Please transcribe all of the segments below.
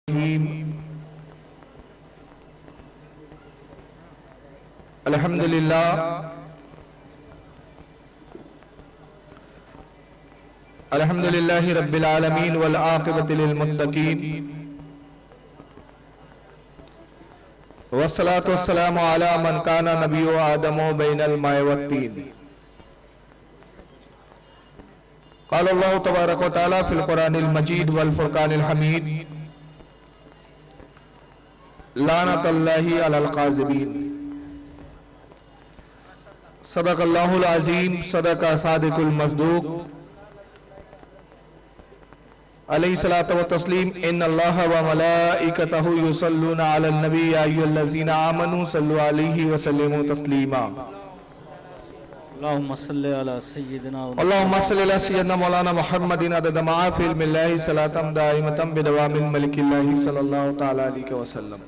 अल्हम्दुलिल्लाहि रब्बिल आलमीन वल आक़िबतु लिल मुत्तक़ीन वस्सलातु वस्सलामु अला मन काना नबिय्यु आदमु बैनल माइ वत्तीन। क़ाल अल्लाहु तबारक व तआला फ़िल क़ुरानिल मजीद वल फ़ुरक़ानिल हमीद लानतुल्लाहि अलल काज़िबीन। सदक़ल्लाहुल अज़ीम, सदक़ा सादिक़ुल मस्दूक़ अलैहि सलातो व तस्लीम। इन्नल्लाह व मलाइकतहु युसल्लूना अलन नबी या अय्युहल्लज़ीना आमनू सल्लु अलैहि व सल्लिमू तस्लीमा। अल्लाहुम्मा सल्लि अला सय्यिदिना मौलाना मुहम्मदिन अदद मा फ़ी इल्मिल्लाहि सलातम दाइमतम बिदवामिल मलिकिल्लाहि सल्लल्लाहु तआला अलैहि वसल्लम।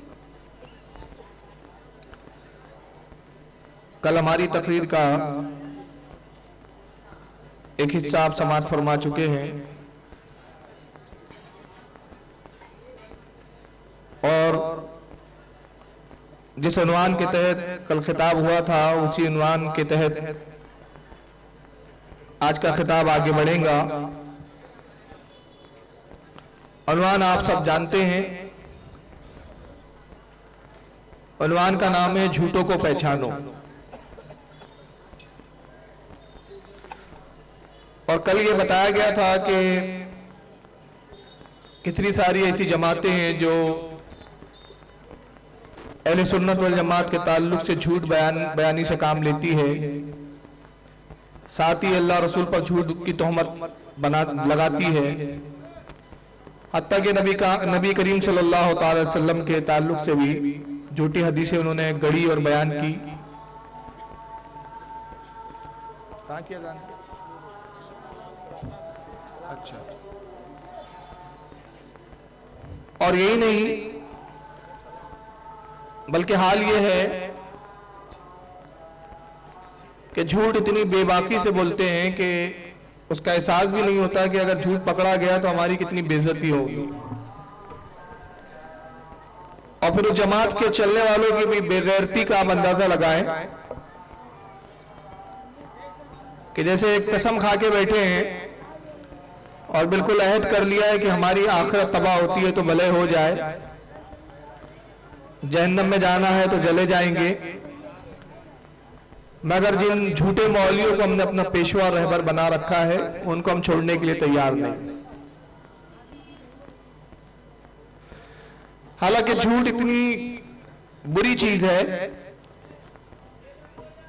कल हमारी तकरीर का एक हिस्सा आप समाअत फरमा चुके हैं और जिस उन्वान के तहत कल खिताब हुआ था उसी उन्वान के तहत आज का खिताब आगे बढ़ेगा। उन्वान आप सब जानते हैं, उन्वान का नाम है झूठों को पहचानो। और कल ये बताया गया था कि कितनी सारी ऐसी जमातें हैं जो अहले सुन्नत वल जमात के ताल्लुक से झूठ बयानी से काम लेती है, साथ ही अल्लाह रसूल पर झूठ की तोहमत लगाती है। हत्ता कि नबी करीम सल्लल्लाहु अलैहि वसल्लम के ताल्लुक से भी झूठी हदीसें उन्होंने गढ़ी और बयान की। अच्छा, और यही नहीं बल्कि हाल ये है कि झूठ इतनी बेबाकी से बोलते हैं कि उसका एहसास भी नहीं होता कि अगर झूठ पकड़ा गया तो हमारी कितनी बेइज्जती होगी। और फिर उस जमात के चलने वालों की भी बेगैरती का आप अंदाजा लगाएं कि जैसे एक कसम खा के बैठे हैं और बिल्कुल अहद कर लिया है कि हमारी आखिरत तबाह होती है तो भले हो जाए, जहन्नम में जाना है तो जले जाएंगे, मगर जिन झूठे मौलवियों को हमने अपना पेशवा रहबर बना रखा है उनको हम छोड़ने के लिए तैयार नहीं। हालांकि झूठ इतनी बुरी चीज है,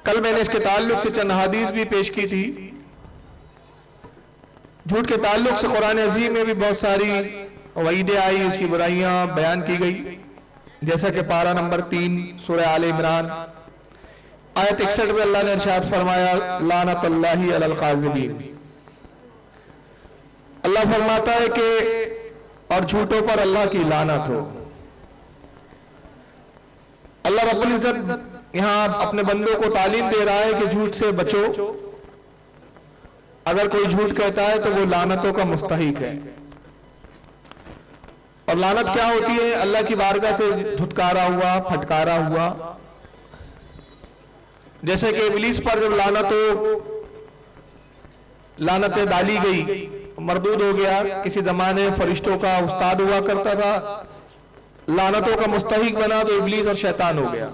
कल मैंने इसके ताल्लुक से चंद हदीस भी पेश की थी। झूठ के ताल्लुक से कुरान अज़ीम में भी बहुत सारी वईदें आई, उसकी बुराइयां बयान की गई, जैसा कि पारा नंबर 3 सूरह आल इमरान आयत 61 में अल्लाह ने इरशाद फरमाया लानतुल्लाहि अलल काज़िबीन। अल्लाह फरमाता है कि और झूठों पर अल्लाह की लानत हो। अल्लाह रब्बुल इज्जत यहां अपने बंदों को तालीम दे रहा है कि झूठ से बचो। अगर कोई झूठ कहता है तो वो लानतों का मुस्तहिक है। और लानत क्या होती है? अल्लाह की बारगाह से धुतकारा हुआ, फटकारा हुआ। जैसे कि इब्लीस पर जब लानतें डाली गई, मरदूद हो गया। किसी जमाने में फरिश्तों का उस्ताद हुआ करता था, लानतों का मुस्तहिक बना तो इब्लीस और शैतान हो गया।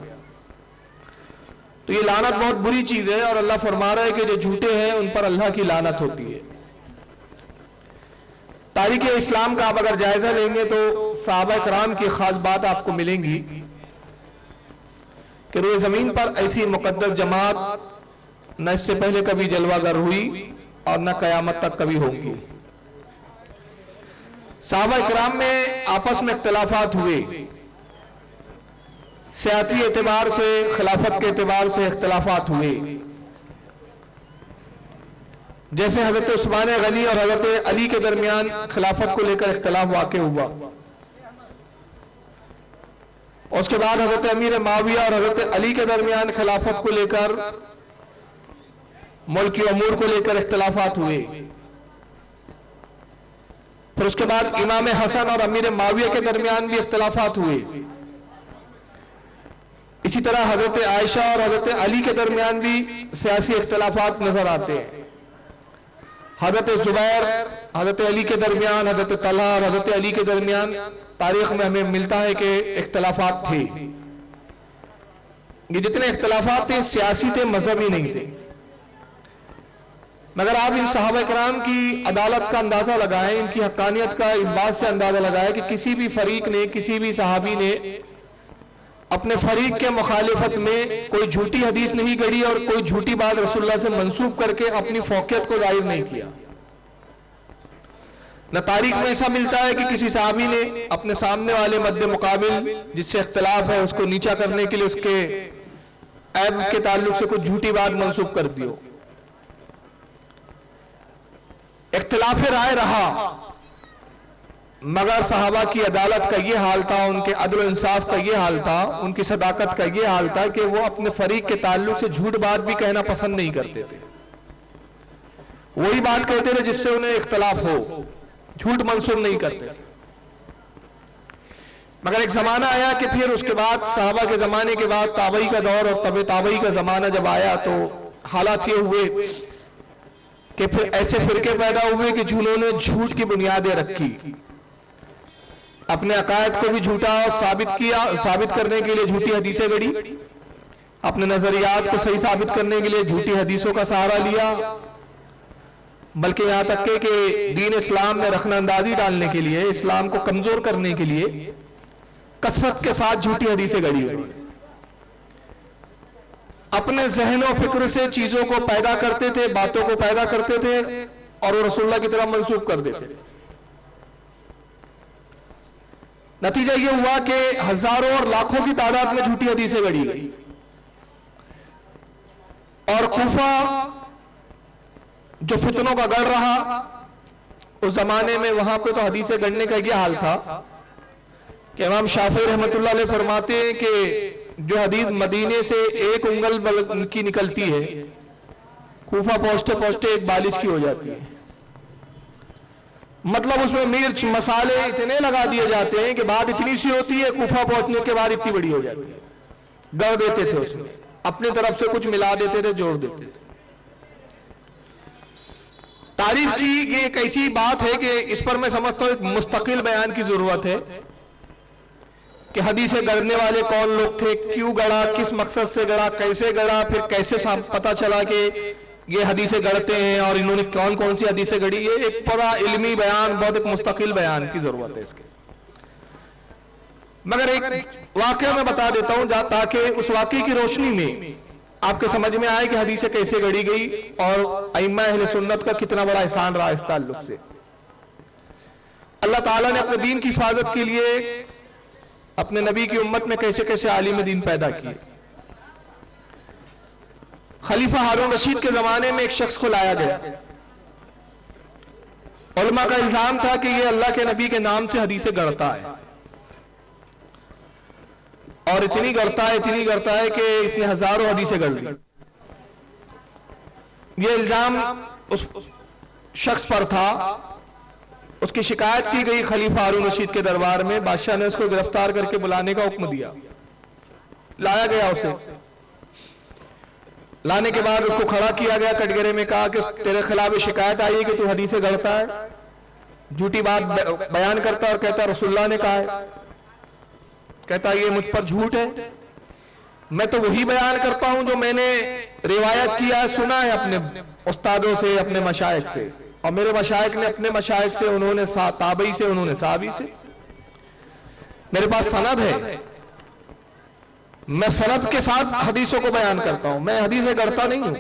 तो ये लानत बहुत बुरी चीज है और अल्लाह फरमा रहा है कि जो झूठे हैं उन पर अल्लाह की लानत होती है। तारीख इस्लाम का आप अगर जायजा लेंगे तो सहाबा किराम की खास बात आपको मिलेंगी कि रोए जमीन पर ऐसी मुकद्दस जमात न इससे पहले कभी जलवागर हुई और न कयामत तक कभी होगी। सहाबा किराम में आपस में इख्तिलाफात हुए, सियासी एतबार से, खिलाफत के एतबार से इख्तिलाफात हुए। जैसे हजरत उस्मान गनी और हजरत अली के दरमियान खिलाफत को लेकर इख्तिलाफ वाक़ हुआ। उसके बाद हजरत अमीर माविया और हजरत अली के दरमियान खिलाफत को लेकर, मुल्की अमूर को लेकर इख्तिलाफात हुए। फिर उसके बाद इमाम हसन और अमीर माविया के दरमियान भी इख्तिलाफात हुए। इसी तरह हजरत आयशा और हजरत अली के दरमियान भी सियासी इख्तिलाफात नजर आते हैं। हजरत जुबैर हजरत अली के दरमियान, हजरत तलहा और हजरत अली के दरमियान तारीख में हमें मिलता है कि इख्तिलाफात थे। ये जितने इख्तिलाफात थे सियासी थे, मजहबी नहीं थे। मगर आप इन सहाबा किराम की अदालत का अंदाजा लगाएं, इनकी हक्कानियत का इस बात से अंदाजा लगाएं कि किसी भी फरीक ने, किसी भी सहाबी ने अपने फरीक के मुखालिफत में कोई झूठी हदीस नहीं गढ़ी और कोई झूठी बात रसूलुल्लाह से मंसूब करके अपनी फौकियत को जाहिर नहीं किया। न तारीख में ऐसा मिलता है कि किसी सहाबी ने अपने सामने वाले मद्दे मुकाबिल जिससे इख्तिलाफ है उसको नीचा करने के लिए उसके ऐब के ताल्लुक से कुछ झूठी बात मंसूब कर दी हो। इख्तिलाफ राय रहा, मगर सहाबा की अदालत का ये हाल था, उनके अदल इंसाफ का ये हाल था, उनकी सदाकत का ये हाल था कि वो अपने फरीक के ताल्लुक से झूठ बात भी कहना पसंद नहीं करते थे। वही बात कहते थे जिससे उन्हें इख्तिलाफ हो, झूठ मंसूब नहीं करते थे। मगर एक जमाना आया कि फिर उसके बाद सहाबा के जमाने के बाद ताबई का दौर और तबे ताबई का जमाना जब आया तो हालात ये हुए कि फिर ऐसे फिरके पैदा हुए कि जिन्होंने झूठ की बुनियादें रखी, अपने अकायद को भी झूठा साबित किया, साबित करने के लिए झूठी हदीसें गढ़ी, अपने नजरियात को सही साबित करने के लिए झूठी हदीसों का सहारा लिया, बल्कि यहां तक कि दीन इस्लाम में रखना अंदाजी डालने के लिए, इस्लाम को कमजोर करने के लिए कसरत के साथ झूठी हदीसें गढ़ी हुई। अपने ज़हन और फिक्र से चीजों को पैदा करते थे, बातों को पैदा करते थे और वो रसूलुल्लाह की तरफ मंसूब कर देते थे। नतीजा ये हुआ कि हजारों और लाखों की तादाद में झूठी हदीसें गढ़ी गई और कूफा जो फितनों का गढ़ रहा, उस जमाने में वहां पे तो हदीसें गढ़ने का यह हाल था कि इमाम शाफी रहमतुल्लाह अलैह फरमाते हैं कि जो हदीस मदीने से एक उंगल की निकलती है, कूफा पहुंचते पहुंचते एक बालिश की हो जाती है। मतलब उसमें मिर्च मसाले इतने लगा दिए जाते हैं कि बात इतनी सी होती है, कूफा पहुंचने के बाद इतनी बड़ी हो जाती है। गढ़ देते थे उसमें, अपनी तरफ से कुछ मिला देते थे, जोड़ देते थे। तारीख की ये एक ऐसी बात है कि इस पर मैं समझता हूं एक मुस्तकिल बयान की जरूरत है कि हदीसें गढ़ने वाले कौन लोग थे, क्यों गढ़ा, किस मकसद से गढ़ा, कैसे गढ़ा, फिर कैसे पता चला कि ये हदीसें गढ़ते हैं और इन्होंने कौन कौन सी हदीसें गढ़ी। ये एक पूरा इल्मी बयान, बहुत एक मुस्तकिल बयान की जरूरत है इसके। मगर एक वाकया मैं बता देता हूं ताकि उस वाकये की रोशनी में आपके समझ में आए कि हदीसें कैसे गढ़ी गई और अइम्मा अहले सुन्नत का कितना बड़ा एहसान रहा इस ताल्लुक से। अल्लाह ताला ने अपने दीन की हिफाजत के लिए अपने नबी की उम्मत में कैसे कैसे आलिम दीन पैदा किए। खलीफा हारून रशीद के जमाने में एक शख्स को लाया गया। उलमा का इल्जाम था कि ये अल्लाह के नबी के नाम से हदीसें गढ़ता है और इतनी गढ़ता है कि इसने हजारों हदीसें गढ़ ली। ये इल्जाम उस शख्स पर था। उसकी शिकायत की गई खलीफा हारून रशीद के दरबार में। बादशाह ने उसको गिरफ्तार करके बुलाने का हुक्म दिया। लाया गया उसे। लाने के बाद उसको खड़ा किया गया कटघरे में, कहा कि तेरे खिलाफ शिकायत आई है कि तू हदीसें गढ़ता है, झूठी बात बयान करता है और कहता रसूलुल्लाह ने कहा है। कहता ये मुझ पर झूठ है। मैं तो वही बयान करता हूं जो मैंने रिवायत किया है, सुना है अपने उस्तादों से, अपने मशाइख से, और मेरे मशाइख ने अपने मशाइख से, उन्होंने ताबई से, उन्होंने साहबी से। मेरे पास सनद है, मैं सनद के साथ हदीसों को बयान करता हूं, मैं हदीसें गढ़ता नहीं हूं।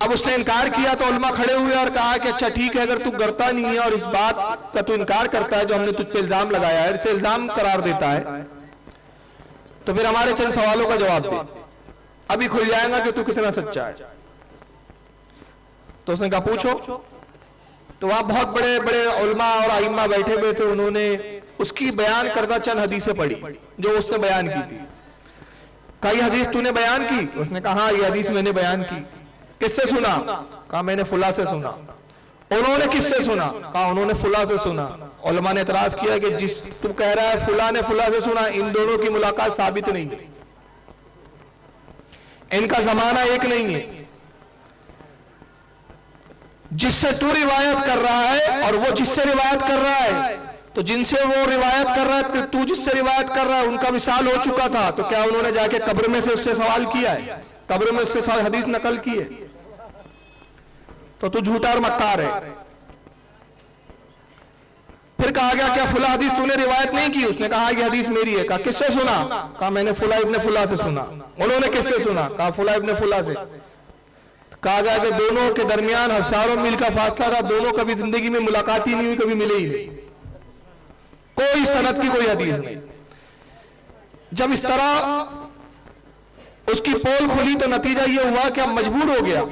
अब उसने इनकार किया तो उलमा खड़े हुए और कहा कि अच्छा ठीक है, अगर तू गढ़ता नहीं है और इस बात का तू इनकार करता है जो हमने तुझ पे इल्जाम लगाया है, इसे इल्जाम करार देता है, तो फिर हमारे चंद सवालों का जवाब दे, अभी खुल जाएगा कि तू कितना सच्चा है। तो उसने कहा पूछो। तो वहां बहुत बड़े बड़े उलमा और आइम्मा बैठे हुए थे। उन्होंने उसकी बयान करदा चंद हदीसें पढ़ी जो उसने बयान की थी। कहा ये हदीस तूने बयान की? उसने कहा हाँ ये हदीस मैंने बयान की। किससे सुना? कहा मैंने फुला से सुना। उन्होंने किससे सुना? कहा उन्होंने फुला से सुना। उलमा ने एतराज किया कि जिस तू कह रहा है फुला ने फुला से सुना, इन दोनों की मुलाकात साबित नहीं है, इनका जमाना एक नहीं है। जिससे तू रिवायत कर रहा है और वो जिससे रिवायत कर रहा है, तो जिनसे वो रिवायत कर रहा है तू जिससे रिवायत कर रहा है उनका विसाल हो चुका था, तो क्या उन्होंने जाके कब्र में से उससे सवाल किया है? कब्र में उससे हदीस नकल की है? तो तू झूठा और मक्कार है। फिर कहा गया क्या फुला हदीस तूने रिवायत नहीं की? उसने कहा ये हदीस मेरी है। कहा किससे सुना? कहा मैंने फुला इब्ने फुला से सुना। उन्होंने किससे सुना? कहा फुला इब्ने फुला से। कहा गया कि दोनों के दरमियान हजारों मील का फासला था, दोनों कभी जिंदगी में मुलाकात ही नहीं हुई, कभी मिले ही नहीं, कोई सनद की कोई हदीस नहीं। जब इस तरह उसकी पोल खुली तो नतीजा यह हुआ कि अब मजबूर हो गया,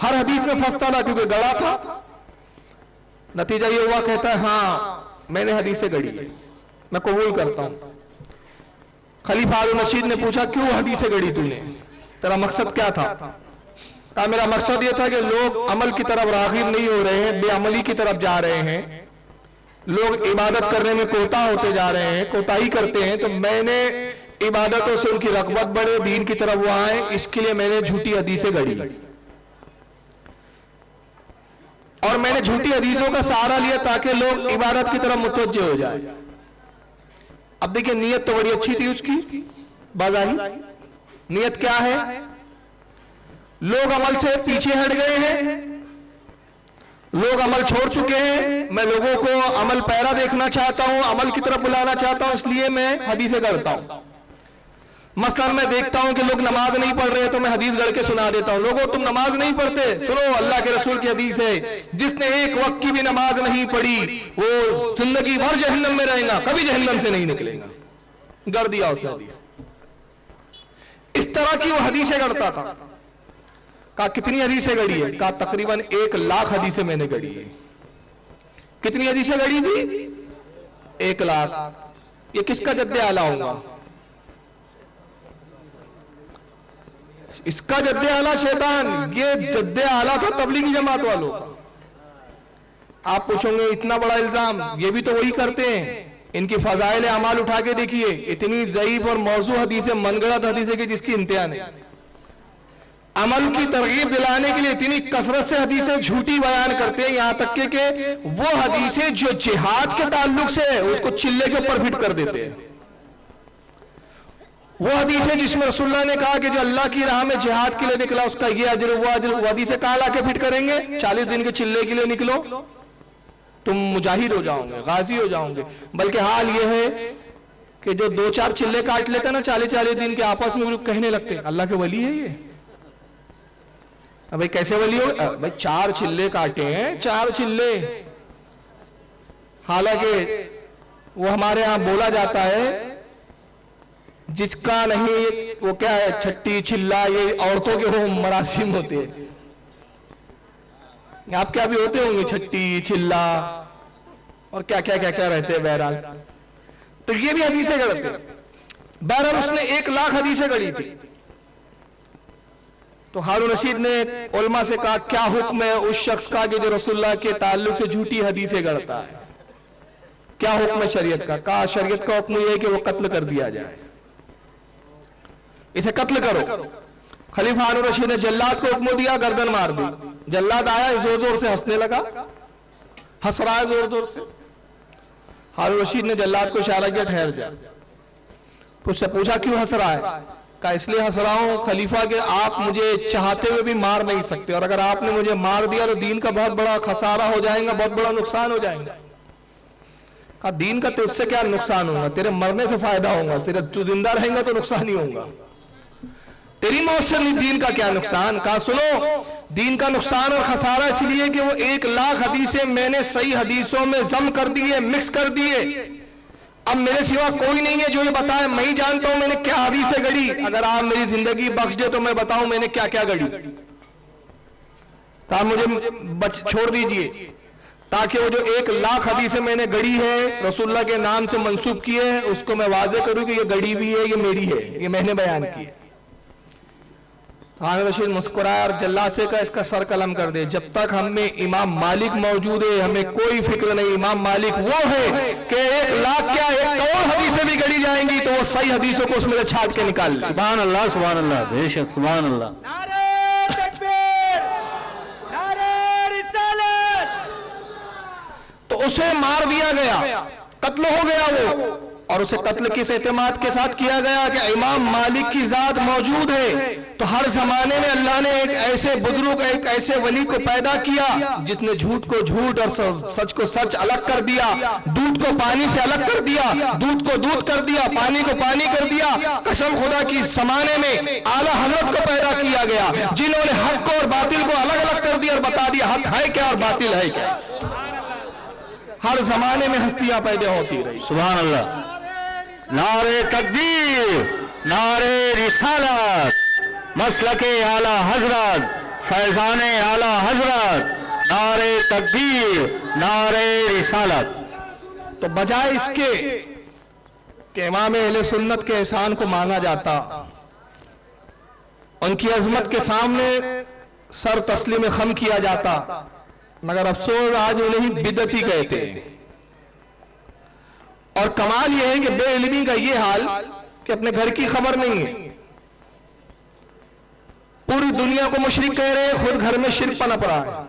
हर हदीस में फंसता था क्योंकि गड़ा था। नतीजा यह हुआ, कहता है हाँ मैंने हदीसें गढ़ी है, मैं कबूल करता हूं। खलीफा हारून रशीद ने पूछा क्यों हदीसें गढ़ी तूने, तेरा मकसद क्या था? कहा मेरा मकसद यह था कि लोग अमल की तरफ राग़िब नहीं हो रहे हैं, बेअमली की तरफ जा रहे हैं, लोग इबादत करने में कोता होते जा रहे हैं, कोताही करते हैं, तो मैंने इबादतों से उनकी रग़बत बढ़े, दीन की तरफ वो आए, इसके लिए मैंने झूठी हदीसें गढ़ी और मैंने झूठी हदीसों का सहारा लिया ताकि लोग इबादत की तरफ मुतवज्जे हो जाए। अब देखिए नीयत तो बड़ी अच्छी थी उसकी, बाज़ाही नीयत क्या है? लोग अमल से पीछे हट गए हैं, लोग अमल छोड़ चुके हैं, मैं लोगों को अमल पैरा देखना चाहता हूं, अमल की तरफ बुलाना चाहता हूं, इसलिए मैं हदीसें गढ़ता हूं। मसलन मैं देखता हूं कि लोग नमाज नहीं पढ़ रहे तो मैं हदीस गढ़ के सुना देता हूं, लोगों तुम नमाज नहीं पढ़ते, सुनो अल्लाह के रसूल की हदीस है, जिसने एक वक्त की भी नमाज नहीं पढ़ी वो जिंदगी भर जहन्नम में रहेगा, कभी जहन्नम से नहीं निकलेगा। गढ़ दिया उसने हदीस। इस तरह की वो हदीसें गढ़ता था। कहा कितनी हदीसें गढ़ी है? कहा तकरीबन 1,00,000 हदीसें मैंने गढ़ी है। कितनी हदीसें गढ़ी थी? 1,00,000। ये किसका जद्दे आला होगा? इसका जद्दे आला शैतान, ये जद्दे आला था तबलीगी जमात वालों का। आप पूछोगे इतना बड़ा इल्जाम, ये भी तो वही करते हैं। इनकी फजाइल अमाल उठा के देखिए, इतनी ज़ईफ और मौजू हदीसें, मनगढ़ंत हदीसें की जिसकी इंतहा नहीं। अमल की तरगीब दिलाने के लिए इतनी कसरत से हदीसें झूठी बयान करते हैं, यहां तक कि वो हदीसें जो जिहाद के ताल्लुक से है उसको चिल्ले के ऊपर फिट कर देते हैं। वो हदीसें जिसमें रसूलुल्लाह ने कहा कि जो अल्लाह की राह में जिहाद के लिए निकला उसका ये अजर वो अजर, वो हदीसें कहां लाके फिट करेंगे? 40 दिन के चिल्ले के लिए निकलो तुम मुजाहिद हो जाओगे, गाजी हो जाओगे। बल्कि हाल ये है कि जो 2-4 चिल्ले काट लेते हैं ना 40-40 दिन के, आपस में कहने लगते हैं अल्लाह के वली है ये। भाई कैसे वली हो? भाई 4 चिल्ले काटे हैं, 4 चिल्ले। हालांकि वो हमारे यहां बोला जाता है जिसका नहीं वो क्या है, छट्टी चिल्ला, ये औरतों के वो मरासिम होते हैं। आपके यहाँ भी होते होंगे छट्टी चिल्ला और क्या क्या क्या क्या रहते हैं। बहरहाल तो ये भी हदीसें गढ़ते। बहरहाल उसने 1,00,000 हदीसें गढ़ी थी। तो हारून रशीद ने उलमा से कहा क्या हुक्म है उस शख्स का कि जो रसूलुल्लाह के ताल्लुक से झूठी हदीसें गढ़ता है, क्या हुक्म है शरीयत का? कहा शरीयत का हुक्म यह है कि वो कत्ल कर दिया जाए, इसे कत्ल करो। खलीफा हारून रशीद ने जल्लाद को हुक्म दिया, गर्दन मार दी। जल्लाद आया, जोर जोर से हंसने लगा, हंस रहा है जोर जोर से। हारून रशीद ने जल्लाद को इशारा किया ठहर जा। उससे पूछा क्यों हंस रहा है? कहा इसलिए हंस रहा हूं खलीफा के आप मुझे चाहते हुए भी मार नहीं सकते, और अगर आपने मुझे मार दिया तो दीन का बहुत बड़ा खसारा हो जाएगा, बहुत बड़ा नुकसान हो जाएगा। कहा दीन का तो उससे क्या नुकसान होगा, तेरे मरने से फायदा होगा, तेरा तू जिंदा रहेगा तो नुकसान ही होगा, तेरी मौत से दीन का क्या नुकसान। कहा सुनो दीन का नुकसान और खसारा इसलिए कि वो 1,00,000 हदीसें मैंने सही हदीसों में जम कर दिए, मिक्स कर दिए। अब मेरे सिवा कोई नहीं है जो ये बताए, मैं ही जानता हूं मैंने क्या हदीसें गढ़ी। अगर आप मेरी जिंदगी बख्श दे तो मैं बताऊं मैंने क्या क्या गढ़ी। तो आप मुझे छोड़ दीजिए ताकि वो जो 1,00,000 हदीसें मैंने गढ़ी है, रसूलुल्लाह के नाम से मंसूब की है, उसको मैं वाज़ेह करूं कि ये गढ़ी भी है, ये मेरी है, ये मैंने बयान की है। हारून रशीद मुस्कुराया और जल्लाद से कहा इसका सर कलम कर दे। जब तक हम में इमाम मालिक मौजूद है हमें कोई फिक्र नहीं। इमाम मालिक वो है कि 1 लाख क्या 1 करोड़ हदीसें भी गढ़ी जाएंगी तो वो सही हदीसों को उसमें से छांट के निकाल ले। सुभान अल्लाह, सुभान अल्लाह, बेशक सुभान अल्लाह। नारे तकबीर, नारे रिसालत। तो उसे मार दिया गया, कत्ल हो गया वो, और उसे कत्ल किस एतमाद के साथ किया गया कि इमाम मालिक की जात मौजूद है। तो हर जमाने में अल्लाह ने एक ऐसे बुजुर्ग, एक ऐसे वली को पैदा किया जिसने झूठ को झूठ और सच को सच अलग कर दिया, दूध को पानी से अलग कर दिया, दूध को दूध कर दिया, पानी को पानी कर दिया। कसम खुदा की जमाने में आला हजरत को पैदा किया गया जिन्होंने हक को और बातिल को अलग अलग कर दिया और बता दिया हक है क्या और बातिल है क्या। हर जमाने में हस्तियां पैदा होती रही। सुभान अल्लाह। नारे तकबीर, नारे रिसालत, मसलके आला हजरत, फैजाने आला हजरत, नारे तकबीर, नारे रिसालत। तो बजाय इसके कि इमाम अहले सुन्नत के एहसान को माना जाता, उनकी अजमत के सामने सर तस्लीम खम किया जाता, मगर अफसोस आज उन्हें बिदती कहते हैं। और कमाल यह है कि बेइल्मी का यह हाल कि अपने घर की खबर नहीं है, पूरी दुनिया को मुशरिक कह रहे हैं, खुद घर में शिरक पनप रहा है।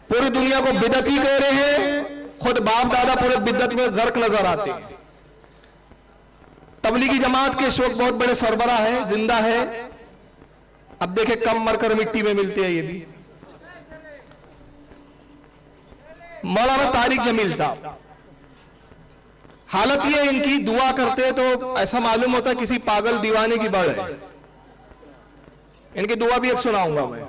पूरी दुनिया को बिदती कह रहे हैं, खुद बाप दादा पूरे बिदत में गर्क नजर आते हैं। तबलीगी जमात के इस वक्त बहुत बड़े सरबराह है, जिंदा है। अब देखे कम मरकर मिट्टी में मिलते हैं ये भी। मौलाना तारिक जमील साहब, हालत ये इनकी, दुआ करते तो ऐसा मालूम होता किसी पागल दीवाने की बात है। इनकी दुआ भी एक सुनाऊंगा मैं।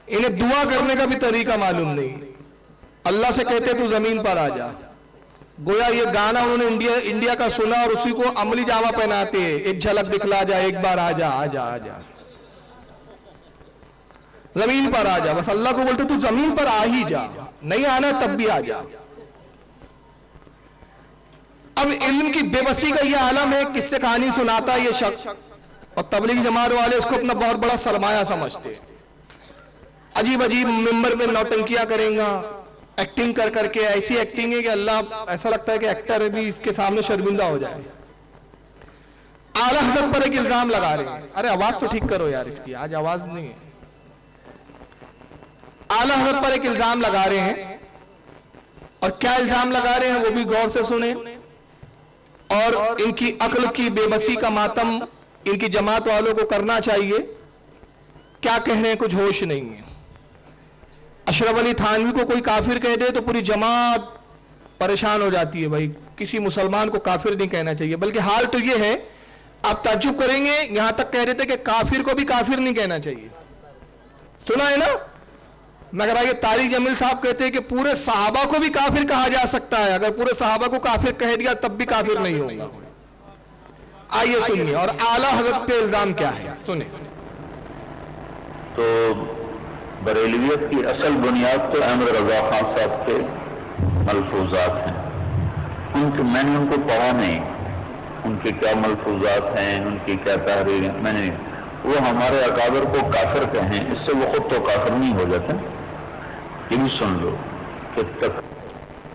इन्हें दुआ करने का भी तरीका मालूम नहीं। अल्लाह से कहते तू जमीन पर आ जा, गोया ये गाना उन्होंने इंडिया का सुना और उसी को अमली जामा पहनाते हैं, एक झलक दिखला जा, एक बार आ जा, आ जा, आ जा, जमीन पर आ जा। बस अल्लाह को बोलते तू जमीन पर आ ही जा, नहीं आना तब भी आ जा। अब इल्म की बेबसी का यह आलम है, किससे कहानी सुनाता है ये शख्स, और तबलीगी जमात वाले इसको अपना बहुत बड़ा सरमाया समझते हैं। अजीब अजीब मिंबर में नौटंकियां करेंगे, एक्टिंग कर करके, ऐसी एक्टिंग है कि अल्लाह, ऐसा लगता है कि एक्टर भी इसके सामने शर्मिंदा हो जाए। आला हजरत पर एक इल्जाम लगा रहे हैं। अरे आवाज तो ठीक करो यार इसकी, आज आवाज नहीं है। आला हजरत पर एक इल्जाम लगा रहे हैं, और क्या इल्जाम लगा रहे हैं वो भी गौर से सुने। और इनकी अक्ल की बेबसी का मातम इनकी जमात वालों को करना चाहिए। क्या कह रहे हैं, कुछ होश नहीं है। अशरफ अली थानवी को कोई काफिर कह दे तो पूरी जमात परेशान हो जाती है। भाई किसी मुसलमान को काफिर नहीं कहना चाहिए, बल्कि हाल तो ये है, आप ताज्जुब करेंगे, यहां तक कह रहे थे कि काफिर को भी काफिर नहीं कहना चाहिए। सुना है ना, मगर आगे तारिक जमील साहब कहते हैं कि पूरे सहाबा को भी काफिर कहा जा सकता है। अगर पूरे सहाबा को काफिर कह दिया तब भी काफिर नहीं होगा। आइए सुनिए, और आला हजरत पे इल्जाम क्या है सुनिए। तो बरेलवियत की असल बुनियाद तो अहमद रजा खान साहब के मलफूजात हैं। उनके मैंने उनको पढ़ा नहीं, उनके क्या मलफूजात हैं, उनकी क्या तहरीर है, मैंने, वो हमारे अकाबर को काफिर कहें, इससे वो खुद तो काफिर नहीं हो जाते। ये भी सुन लो कि तक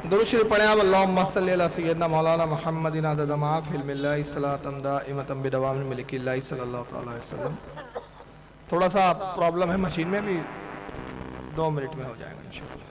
दुरूद शरीफ पढ़े आप। अल्लाहुम्मा सल्ली अला सय्यदना मौलाना मुहम्मदिन अदद मा फिल मिल्लाहि सलातन दाइमतन बिदवाम मलिकिल्लाहि सल्लल्लाहु अलैहि वसल्लम। थोड़ा सा प्रॉब्लम है मशीन में, भी 2 मिनट में हो जाएगा इंशाअल्लाह।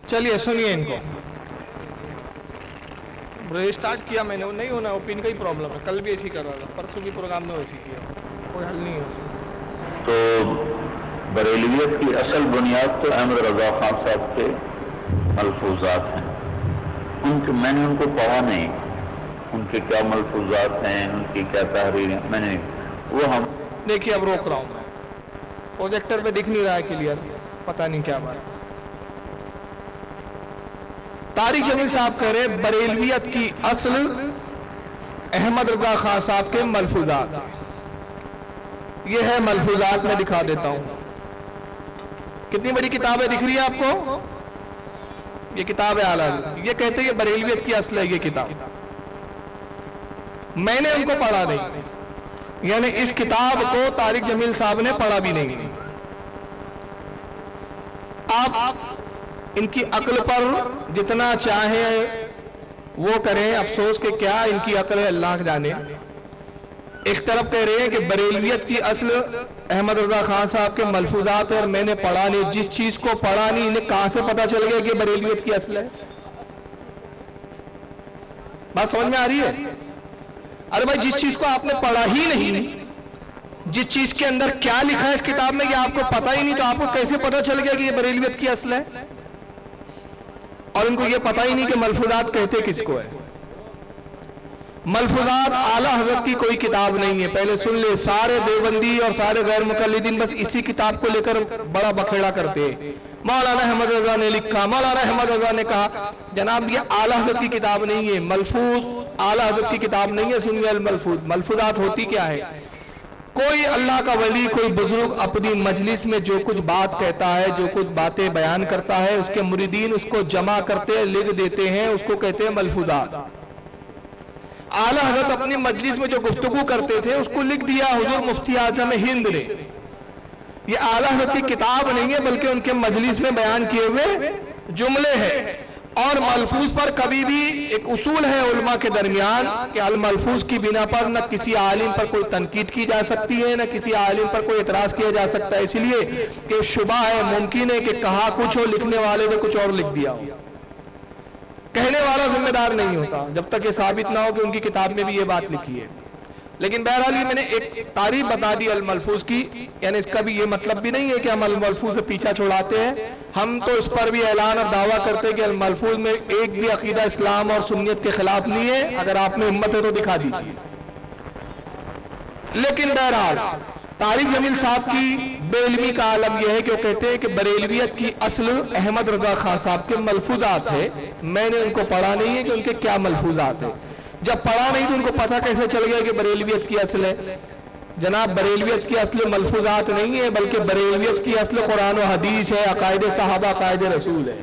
चलिए सुनिए इनको। स्टार्ट किया मैंने, वो नहीं होना, वो पिन का ही प्रॉब्लम है। कल भी ऐसी कर रहा था, परसों की प्रोग्राम में वैसी किया, कोई हल नहीं है उसमें। तो बरेलवियत की असल बुनियाद तो अहमद रजा खान साहब के मलफूजात हैं। मैंने उनको पढ़ा नहीं, उनके क्या मलफूजात हैं, उनकी क्या तहरीर है, मैंने वो हम देखिए अब रोक रहा हूँ मैं, प्रोजेक्टर पे दिख नहीं रहा है क्लियर, पता नहीं क्या बात। तारिक जमील साहब कह रहे बरेलवियत की असल अहमद रजा खान साहब के मलफूजात। ये है मलफूजात, मैं दिखा देता हूं। कितनी बड़ी किताब है, दिख रही है आपको? ये किताब है आला। ये कहते हैं बरेलवियत की असल है ये किताब। मैंने उनको पढ़ा नहीं, यानी इस किताब को तारिक जमील साहब ने पढ़ा भी नहीं। आप इनकी अक्ल पर जितना चाहे वो करें, अफसोस के क्या इनकी अक्ल है अल्लाह जाने। एक तरफ कह रहे हैं कि बरेलवियत की असल अहमद रजा खान साहब के मलफूजात है और मैंने पढ़ा नहीं। जिस चीज को पढ़ा नहीं, इन्हें कहां से पता चल गया कि बरेलवियत की असल है? बात समझ में आ रही है? अरे भाई, जिस चीज को आपने पढ़ा ही नहीं, जिस चीज के अंदर क्या लिखा है इस किताब में, ये आपको पता ही नहीं, तो आपको कैसे पता चल गया कि ये बरेलवियत की असल है? और इनको ये पता ही नहीं कि मलफूजात कहते किसको है। मलफूजात आला हजरत की कोई किताब नहीं है, पहले सुन ले। सारे देवबंदी और सारे गैर मुकल्लिदीन बस इसी किताब को लेकर बड़ा बखेड़ा करते हैं। मौलाना अहमद रजा ने लिखा, मौलाना अहमद रजा ने कहा। जनाब, ये आला हजरत की किताब नहीं है, मलफूज आला हजरत की किताब नहीं है। सुनिए अल मलफूज। मलफूजात होती क्या है? कोई अल्लाह का वली, कोई बुजुर्ग अपनी मजलिस में जो कुछ बात कहता है, जो कुछ बातें बयान करता है, उसके मुरीदीन उसको जमा करते हैं, लिख देते हैं, उसको कहते हैं मलफूजात। आला हजरत अपनी मजलिस में जो गुफ्तगू करते थे उसको लिख दिया हुजूर मुफ्ती आजम हिंद ने। ये आला हजरत की किताब नहीं है, बल्कि उनके मजलिस में बयान किए हुए जुमले हैं। और मलफूज पर कभी भी एक उसूल है उलमा के दरमियान कि अल मलफूज की बिना पर न किसी आलिम पर कोई तनकीद की जा सकती है, न किसी आलिम पर कोई एतराज किया जा सकता है, इसलिए कि शुबा है, मुमकिन है कि कहा कुछ हो, लिखने वाले ने कुछ और लिख दिया हो। कहने वाला जिम्मेदार नहीं होता जब तक ये साबित ना हो कि उनकी किताब में भी ये बात लिखी है। लेकिन बहरहाल ये मैंने एक तारीफ बता दी अल मलफूज की, यानी इसका भी ये मतलब भी नहीं है कि हम अल मलफूज से पीछा छुड़ाते हैं। हम तो इस पर भी ऐलान और दावा करते हैं कि अल मलफूज में एक भी अकीदा इस्लाम और सुन्नियत के खिलाफ नहीं है। अगर आप में हिम्मत है तो दिखा दीजिए। लेकिन बहरहाल तारिक जमील साहब की बेइल्मी का आलम यह है कि वो कहते हैं कि बरेलवियत की असल अहमद रजा खान साहब के मलफूजात है। मैंने उनको पढ़ा नहीं है कि उनके क्या मलफूजात है। जब पढ़ा नहीं तो उनको पता कैसे चल गया कि बरेलवियत की असल है? जनाब, बरेलवियत की असल मलफूजात नहीं है, बल्कि बरेलवियत की असल कुरान और हदीस है, अकायद साहबा, अकायद रसूल है।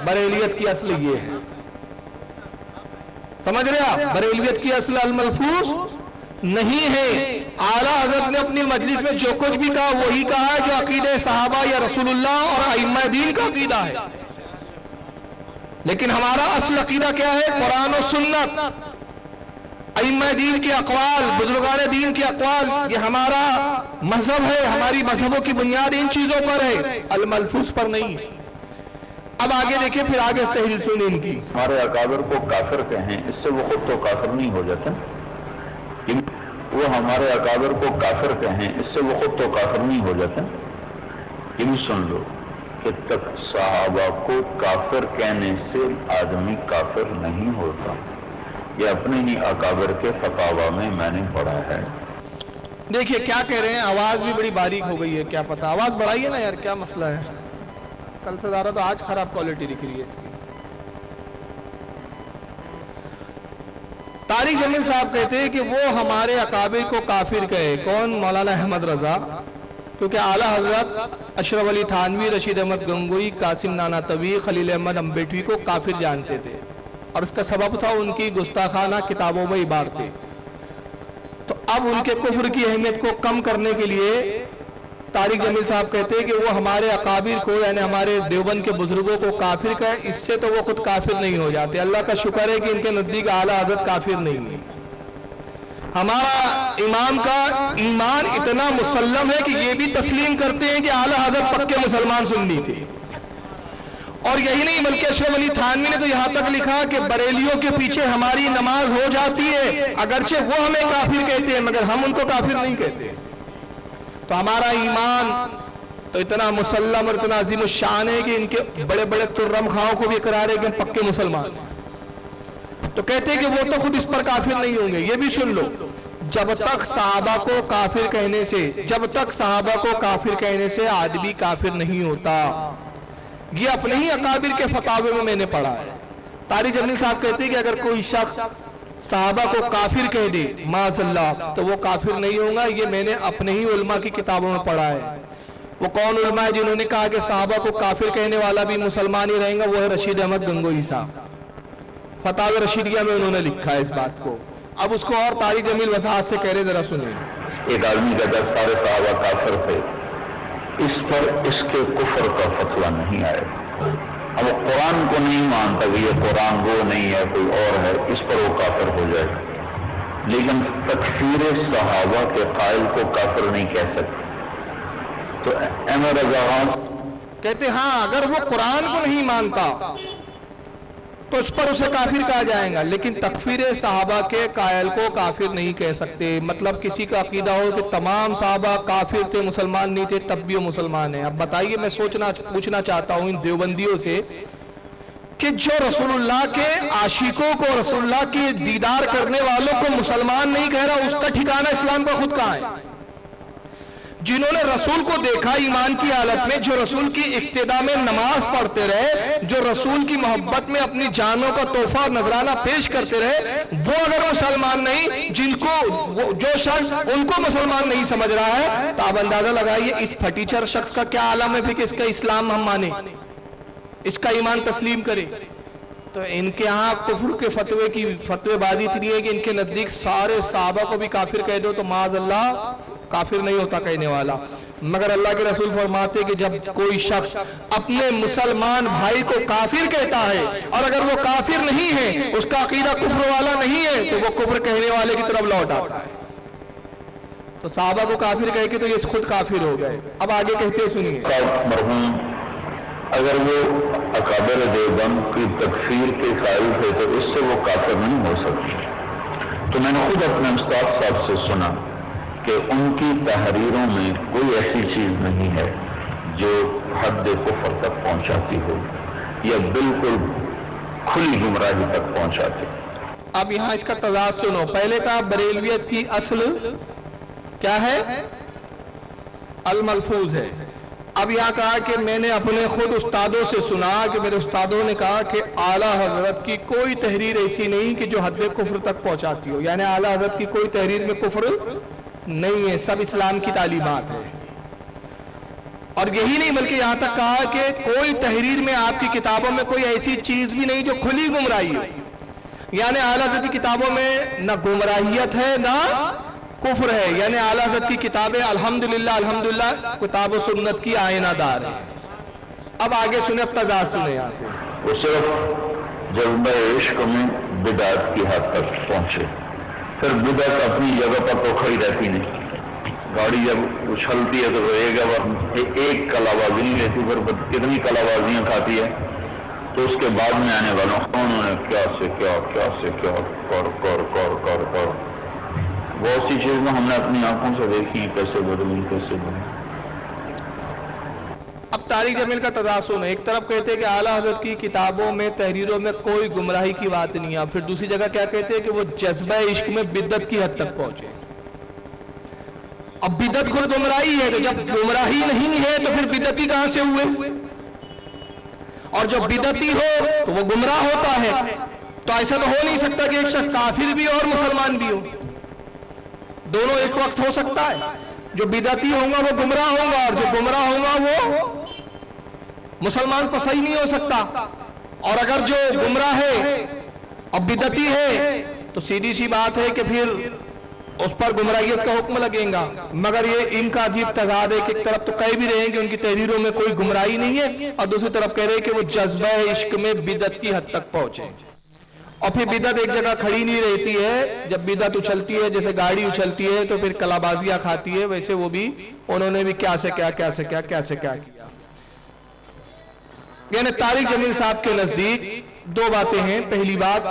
बरेलवियत की असल ये है, समझ रहे आप? बरेलवियत की असल अल मलफूज नहीं है। आला हजरत ने अपनी मजलिस में जो कुछ भी कहा वही कहा है जो अकीदे साहबा या रसूलुल्लाह और अइम्मा दीन का अकीदा है। लेकिन हमारा असल अकीदा क्या है? कुरान और सुन्नत, अइम्मा दीन के अक़वाल, बुजुर्गान दीन के अक़वाल, ये हमारा मजहब है। हमारी मजहबों की बुनियाद इन चीजों पर है, अल मलफूज पर नहीं है। अब आगे देखिए, फिर आगे तहरीर सुनिए इनकी। हमारे अकाबर को काफिर कहें, इससे वो खुद तो काफिर नहीं हो जाते। वो हमारे अकाबर को काफिर कहें, इससे वो खुद तो काफिर नहीं हो जाते। ये भी सुन लो कि तक सहाबा को काफिर कहने से आदमी काफिर नहीं होता। ये अपने ही अकाबर के फतावा में मैंने पढ़ा है। देखिए क्या कह रहे हैं। आवाज भी बड़ी बारीक हो गई है, क्या पता। आवाज बढ़ाइए ना यार, क्या मसला है? कल से ज्यादा तो आज खराब क्वालिटी दिख रही है इसकी। तारिक जमील साहब कहते हैं कि वो हमारे अकाबिर को काफिर कहे। कौन? मौलाना अहमद रजा। क्योंकि आला हजरत अशरफ अली थानवी, रशीद अहमद गंगोई, कासिम नानातवी, खलील अहमद अम्बेडवी को काफिर जानते थे और उसका सबब था उनकी गुस्ताखाना किताबों में इबारतें। तो अब उनके कुफ्र की अहमियत को कम करने के लिए तारिक जमील साहब कहते हैं कि वो हमारे अकाबिर को, यानी हमारे देवबंद के बुजुर्गों को काफिर कहे। इससे तो वो खुद काफिर नहीं हो जाते। अल्लाह का शुक्र है कि इनके नजदीक आला हजरत काफिर नहीं है। हमारा इमाम का ईमान इतना मुसल्लम है कि ये भी तस्लीम करते हैं कि आला हजरत पक्के मुसलमान सुन्नी थे اور یہی نہیں بلکہ اشرف علی تھانوی نے تو یہاں تک لکھا کہ بریلیوں کے پیچھے ہماری نماز ہو جاتی ہے اگرچہ وہ ہمیں کافر کہتے ہیں مگر ہم ان کو کافر نہیں کہتے. تو ہمارا ایمان تو اتنا مسلم اور اتنا عظیم الشان ہے کہ ان کے بڑے بڑے ترم خواہوں کو بھی اقرار ہے کہ ہم پکے مسلمان ہیں. تو کہتے ہیں کہ وہ تو خود اس پر کافر نہیں ہوں گے. یہ بھی سن لو, جب تک صحابہ کو کافر کہنے سے آدمی کافر نہیں ہوتا. یہ اپنے ہی اکابر کے فتاوے میں نے پڑھا ہے. طارق جمیل صاحب کہتے ہیں کہ اگر کوئی شخص صحابہ کو کافر کہہ دے معاذ اللہ تو وہ کافر نہیں ہوگا. یہ میں نے اپنے ہی علماء کی کتابوں میں پڑھا ہے. وہ کون علماء ہے جنہوں نے کہا کہ صحابہ کو کافر کہنے والا بھی مسلمان ہی رہیں گا؟ وہ ہے رشید احمد گنگوئی صاحب. فتاوی رشیدیہ میں انہوں نے لکھا ہے اس بات کو. اب اس کو اور طارق جمیل وضاحت سے کہہ رہے, ذرا سنیں. ایک آدمی کہتا ہے سارے صحابہ کافر تھے, اس پر اس کے کفر کا فتویٰ نہیں آئے. اب وہ قرآن کو نہیں مانتا کہ یہ قرآن وہ نہیں ہے کوئی اور ہے, اس پر وہ کافر ہو جائے. لیکن تکفیر صحابہ کے قائل کو کافر نہیں کہہ سکتے. تو احمد رضا خان کہتے ہاں اگر وہ قرآن کو نہیں مانتا تو اس پر اسے کافر کہا جائے گا, لیکن تکفیر صحابہ کے قائل کو کافر نہیں کہہ سکتے. مطلب کسی کا عقیدہ ہو کہ تمام صحابہ کافر تھے, مسلمان نہیں تھے, تب بھی وہ مسلمان ہیں. اب بتائیے, میں پوچھنا چاہتا ہوں ان دیوبندیوں سے کہ جو رسول اللہ کے عاشقوں کو, رسول اللہ کی دیدار کرنے والوں کو مسلمان نہیں کہہ رہا, اس کا ٹھکانہ اسلام کا خود کہاں ہے؟ جنہوں نے رسول کو دیکھا ایمان کی حالت میں, جو رسول کی اقتداء میں نماز پڑھتے رہے, جو رسول کی محبت میں اپنی جانوں کا تحفہ اور نذرانہ پیش کرتے رہے, وہ اگر مسلمان نہیں, جن کو جو شخص ان کو مسلمان نہیں سمجھ رہا ہے, تو آپ اندازہ لگائیے اس پھٹیچر شخص کا کیا عالم ہے کہ اس کا اسلام ہم مانیں, اس کا ایمان تسلیم کریں. تو ان کے ہاں کفر کے فتوے بازی اتنی ہے کہ ان کے نزدیک سارے صحابہ کو بھی کافر کہہ دو تو معاذ اللہ کافر نہیں ہوتا کہنے والا. مگر اللہ کے رسول فرماتے کہ جب کوئی شخص اپنے مسلمان بھائی کو کافر کہتا ہے اور اگر وہ کافر نہیں ہے, اس کا عقیدہ کفر والا نہیں ہے, تو وہ کفر کہنے والے کی طرف لوٹ آتا ہے. تو صحابہ کو کافر کہہ کے تو یہ خود کافر ہو گئے. اب آگے کہتے ہیں سنیے. مرحوم اگر وہ اکابر دیوبند کی تکفیر کے قائل تھے تو اس سے وہ کافر نہیں ہو سکتے. تو میں نے خود اپنے استاد صاحب سے سنا کہ ان کی تحریروں میں کوئی ایسی چیز نہیں ہے جو حد کفر تک پہنچاتی ہو یا بالکل کھلی گمراہی تک پہنچاتی. اب یہاں اس کا تضاد سنو. پہلے کہا بریلویت کی اصل کیا ہے؟ الملفوظ ہے. اب یہاں کہا کہ میں نے اپنے خود استادوں سے سنا کہ میرے استادوں نے کہا کہ اعلیٰ حضرت کی کوئی تحریر ایسی نہیں کہ جو حد کفر تک پہنچاتی ہو. یعنی اعلیٰ حضرت کی کوئی تحریر میں کفر نہیں ہے, سب اسلام کی تعلیمات ہے. اور یہی نہیں بلکہ یہاں تک کہا کہ کوئی تحریر میں آپ کی کتابوں میں کوئی ایسی چیز بھی نہیں جو کھلی گمراہی ہے. یعنی اعلیٰ حضرت کی کتابوں میں نہ گمراہیت ہے نہ کفر ہے. یعنی اعلیٰ حضرت کی کتابیں الحمدللہ کتاب و سنت کی آئینہ دار ہے. اب آگے سنیں, اب تضاد سنیں یہاں سے. وہ صرف جذبہ عشق میں بدعت کی حد تک پہنچے. پھر بدعت اپنی جگہ پر تو کھڑی رہتی نہیں. گاڑی جب اچھلتی ہے تو ایک کلابازی نہیں لیتی, پھر کتنی کلابازیاں کھاتی ہے. تو اس کے بعد میں آنے والوں انہوں نے کیا سے کیا کر بہت سی چیزیں ہم نے اپنی آنکھوں سے دیکھی ہیں کیسے بدلی. اب طارق جمیل کا تضاد سنو. ایک طرف کہتے ہیں کہ اعلیٰ حضرت کی کتابوں میں تحریروں میں کوئی گمراہی کی بات نہیں ہے, پھر دوسری جگہ کیا کہتے ہیں کہ وہ جذبہ عشق میں بدعت کی حد تک پہنچے. اب بدعت خود گمراہی ہے, تو جب گمراہی نہیں ہے تو پھر بدعتی کہاں سے ہوئے؟ اور جو بدعتی ہو تو وہ گمراہ ہوتا ہے. تو ایسا تو ہو نہیں سکتا کہ ایک شخص کافر بھی اور مسلمان بھی ہو. دونوں ایک وقت ہو سکتا ہے. جو بدعتی ہوں گا وہ گمراہ ہوں گا, اور جو گمراہ ہوں گا وہ مسلمان تو صحیح نہیں ہو سکتا. اور اگر جو گمراہ ہے اور بدعتی ہے تو سیدھی سی بات ہے کہ پھر اس پر گمراہیت کا حکم لگیں گا. مگر یہ ان کا عجیب تضاد ہے کہ ایک طرف تو کہہ بھی رہے ہیں کہ ان کی تحریروں میں کوئی گمراہی نہیں ہے, اور دوسری طرف کہہ رہے ہیں کہ وہ جذبہ عشق میں بدعت کی حد تک پہنچے. اور پھر بدعت ایک جگہ کھڑی نہیں رہتی ہے. جب بدعت اچھلتی ہے, جیسے گاڑی اچھلتی ہے, تو پھر کلابازیاں کھاتی ہے. ویسے وہ بھی انہوں نے بھی کیا سے کیا کیا. یعنی طارق جمیل صاحب کے نزدیک دو باتیں ہیں. پہلی بات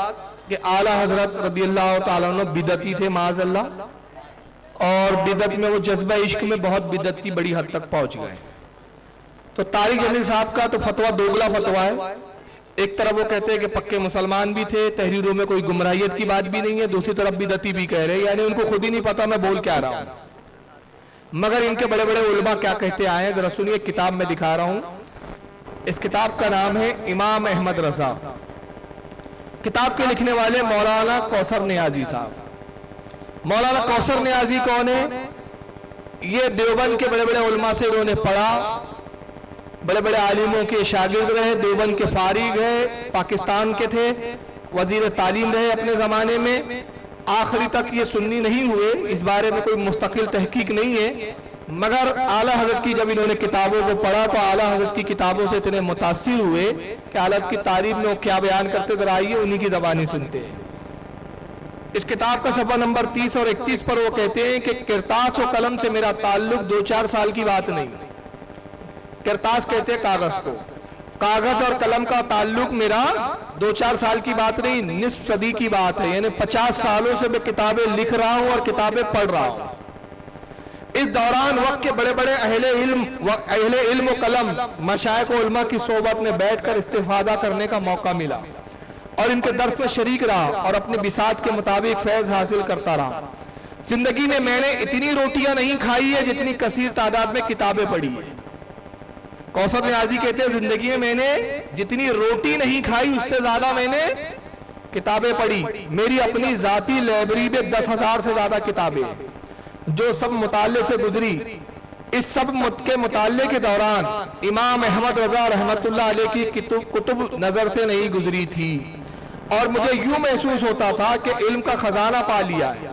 کہ اعلیٰ حضرت رضی اللہ تعالیٰ عنہ بدعتی تھے معاذ اللہ، اور بدعت میں وہ جذبہ عشق میں بہت بدعت کی بڑی حد تک پہنچ گئے. تو طارق جمیل صاحب کا تو فتویٰ دوگلا فتویٰ ہے. ایک طرف وہ کہتے ہیں کہ پکے مسلمان بھی تھے، تحریروں میں کوئی گمراہیت کی بات بھی نہیں ہے، دوسری طرف بدعتی بھی کہہ رہے ہیں، یعنی ان کو خود ہی نہیں پتا میں بول کیا رہا ہوں. مگر ان کے بڑے بڑے علماء کیا کہتے آئے ہیں ذرا سنیے. کتاب میں دکھا رہا ہوں، اس کتاب کا نام ہے امام احمد رضا. کتاب کے لکھنے والے مولانا کوثر نیازی صاحب. مولانا کوثر نیازی کون ہے؟ یہ دیوبند کے بڑے بڑے علماء سے انہوں نے پڑھا، بڑے بڑے عالموں کے شاگرد رہے، دیوبند کے فارغ ہے، پاکستان کے تھے، وزیر تعلیم رہے اپنے زمانے میں. آخری تک یہ سنی نہیں ہوئے، اس بارے میں کوئی مستقل تحقیق نہیں ہے، مگر اعلیٰ حضرت کی جب انہوں نے کتابوں کو پڑھا تو اعلیٰ حضرت کی کتابوں سے اتنے متاثر ہوئے کہ اعلیٰ حضرت کی تعریف میں وہ کیا بیان کرتے ذرا آئیے انہی کی زبانی سنتے ہیں. اس کتاب کا صفحہ نمبر 30 اور 31 پر وہ کہتے ہیں کہ کرتاس و قلم سے میرا تعلق 2-4 سال کی بات نہیں. کرتاس کہتے ہیں کاغذ کو، کاغذ اور قلم کا تعلق میرا 2-4 سال کی بات نہیں، نصف صدی کی بات ہے. یعنی 50 سالوں سے میں کتابیں لکھ رہا ہوں اور کتابیں پڑھ رہا ہوں. اس دوران وقت کے بڑے بڑے اہل علم و قلم مشائخ و علماء کی صحبت میں بیٹھ کر استفادہ کرنے کا موقع ملا اور ان کے درس میں شریک رہا اور اپنے بساط کے مطابق فیض حاصل کرتا رہا. زندگی میں نے اتنی روٹیاں نہیں کھائی ہے جتنی کثیر تعداد میں کتابیں پڑھی ہیں. کوثر نیازی کہتے ہیں زندگی میں نے جتنی روٹی نہیں کھائی اس سے زیادہ میں نے کتابیں پڑھی. میری اپنی ذاتی لائبریری میں 10,000 سے زیادہ کتابیں جو سب مطالعے سے گزری. اس سب کے مطالعے کے دوران امام احمد رضا رحمت اللہ علیہ کی کتب نظر سے نہیں گزری تھی اور مجھے یوں محسوس ہوتا تھا کہ علم کا خزانہ پا لیا ہے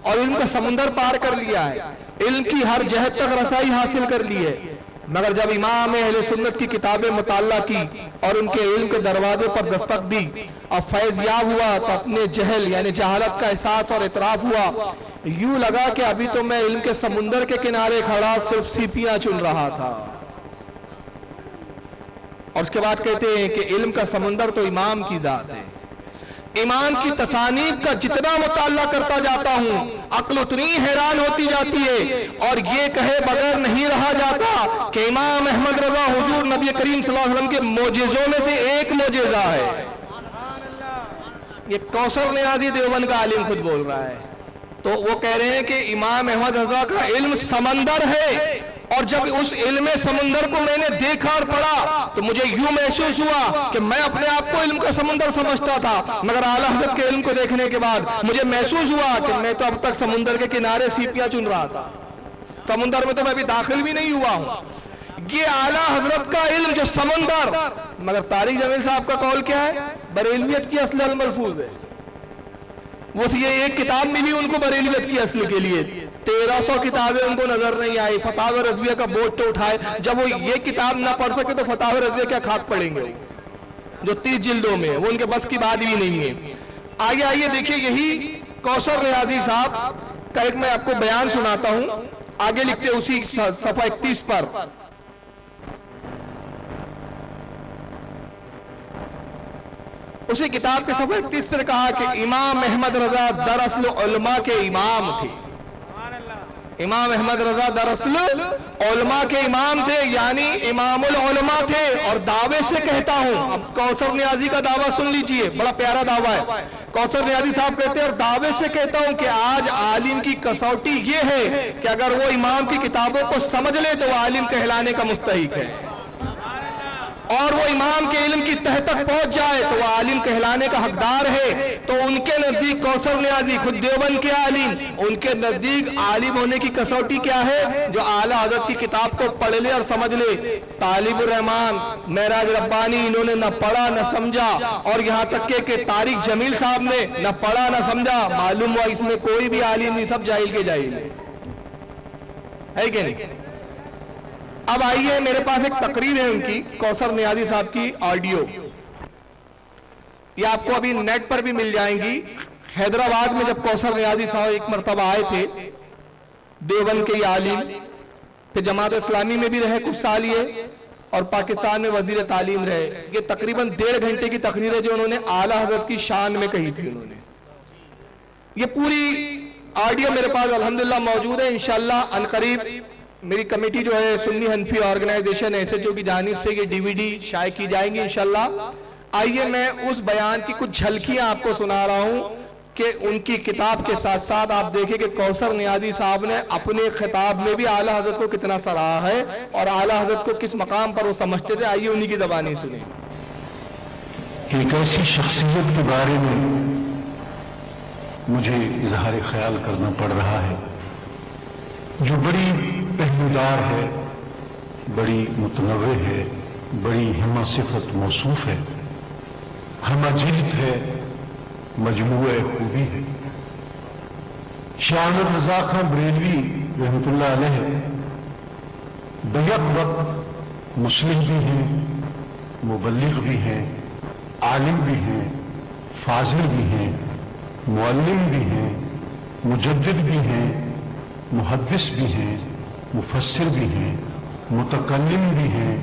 اور علم کا سمندر پار کر لیا ہے، علم کی ہر جہت تک رسائی حاصل کر لی ہے. مگر جب امام اہل سنت کی کتابیں مطالعہ کی اور ان کے علم کے دروازے پر دستک دی اور فیض یاب ہوا تو اپنے جہل یعنی جہالت کا احساس اور اعتراف ہوا. یوں لگا کہ ابھی تو میں علم کے سمندر کے کنارے کھڑا صرف سیپیاں چن رہا تھا. اور اس کے بعد کہتے ہیں کہ علم کا سمندر تو امام کی ذات ہے. امام کی تصانیف کا جتنا مطالعہ کرتا جاتا ہوں عقل اتنی حیران ہوتی جاتی ہے اور یہ کہے بغیر نہیں رہا جاتا کہ امام احمد رضا حضور نبی کریم صلی اللہ علیہ وسلم کے معجزوں میں سے ایک معجزہ ہے. یہ کوثر نیازی دیوبند کا عالم خود بول رہا ہے. تو وہ کہہ رہے ہیں کہ امام احمد رضا کا علم سمندر ہے اور جب اس علم سمندر کو میں نے دیکھا اور پڑھا تو مجھے یوں محسوس ہوا کہ میں اپنے آپ کو علم کا سمندر سمجھتا تھا، مگر اعلیٰ حضرت کے علم کو دیکھنے کے بعد مجھے محسوس ہوا کہ میں تو اب تک سمندر کے کنارے سیپیاں چن رہا تھا، سمندر میں تو میں ابھی داخل بھی نہیں ہوا ہوں. یہ اعلیٰ حضرت کا علم جو سمندر. مگر طارق جمیل صاحب کا قول کیا ہے؟ بریلویت کی اصل الملفوظ ہے. وہ یہ ایک کتاب ملی ان کو بریلویت کی اصل کے لیے، 1300 کتابیں ان کو نظر نہیں آئی. فتاوی رضویہ کا بوجھ تو اٹھائے، جب وہ یہ کتاب نہ پڑھ سکے تو فتاوی رضویہ کیا خاک پڑیں گے جو 30 جلدوں میں، وہ ان کے بس کی بات بھی نہیں ہے. آئیے دیکھیے یہی کوثر نیازی صاحب کا ایک میں آپ کو بیان سناتا ہوں. آگے لکھتے اسی صفحہ 31 پر، اسی کتاب کے صفحہ 31 پر کہا کہ امام احمد رضا دراصل علماء کے امام تھے. امام احمد رضا دراصل علماء کے امام تھے، یعنی امام العلماء تھے. اور دعوے سے کہتا ہوں، اب کوثر نیازی کا دعویٰ سن لیجئے، بڑا پیارا دعویٰ ہے. کوثر نیازی صاحب کہتے ہیں اور دعوے سے کہتا ہوں کہ آج عالم کی کسوٹی یہ ہے کہ اگر وہ امام کی کتابوں کو سمجھ لے تو وہ عالم کہلانے کا مستحق ہے، اور وہ امام کے علم کی تہ تک پہنچ جائے تو وہ عالم کہلانے کا حقدار ہے. تو ان کے نزدیک کوثر نیازی خود دیوبند کے عالم، ان کے نزدیک عالم ہونے کی کسوٹی کیا ہے؟ جو اعلیٰ حضرت کی کتاب کو پڑھ لے اور سمجھ لے. طالب الرحمان، معراج ربانی انہوں نے نہ پڑھا نہ سمجھا، اور یہاں تک کہ طارق جمیل صاحب نے نہ پڑھا نہ سمجھا. معلوم ہوا اس میں کوئی بھی عالم نہیں، سب جاہل کے جاہل ہے کہ نہیں؟ اب آئیے میرے پاس ایک تقریر ہے ان کی، کوثر نیازی صاحب کی آڈیو، یہ آپ کو ابھی نیٹ پر بھی مل جائیں گی. حیدرآباد میں جب کوثر نیازی صاحب ایک مرتبہ آئے تھے، دیوبند کے یہ عالم، پھر جماعت اسلامی میں بھی رہے کچھ سال یہ، اور پاکستان میں وزیر تعلیم رہے. یہ تقریباً 1.5 گھنٹے کی تقریر ہے جو انہوں نے اعلیٰ حضرت کی شان میں کہی تھی. انہوں نے یہ پوری آڈیو میرے پاس الحمدللہ موجود ہے. انشاءاللہ عنقریب میری کمیٹی جو ہے سنی حنفی آرگنائزیشن SHO کی جانب سے یہ DVD شائع کی جائیں گی انشاءاللہ. آئیے میں اس بیان کی کچھ جھلکیاں آپ کو سنا رہا ہوں کہ ان کی کتاب کے ساتھ ساتھ آپ دیکھیں کہ کوثر نیازی صاحب نے اپنے خطاب میں بھی اعلیٰ حضرت کو کتنا سراہا ہے اور اعلیٰ حضرت کو کس مقام پر وہ سمجھتے تھے. آئیے انہی کی زبانی سنیں. ایک ایسی شخصیت کے بارے میں مجھے اظہار خیال کرنا پڑ رہا ہے جو بڑی پہلودار ہے, بڑی متنوع ہے, بڑی ہمہ صفت موصوف ہے, ہمہ جلد ہے, مجموعہ خوبی ہے. شاہ احمد رضا خان بریلوی رحمۃ اللہ علیہ بیک وقت مصلح بھی ہیں, مبلغ بھی ہیں, عالم بھی ہیں, فاضل بھی ہیں, معلم بھی ہیں, مجدد بھی ہیں, محدث بھی ہیں, مفسر بھی ہیں, متکلم بھی ہیں,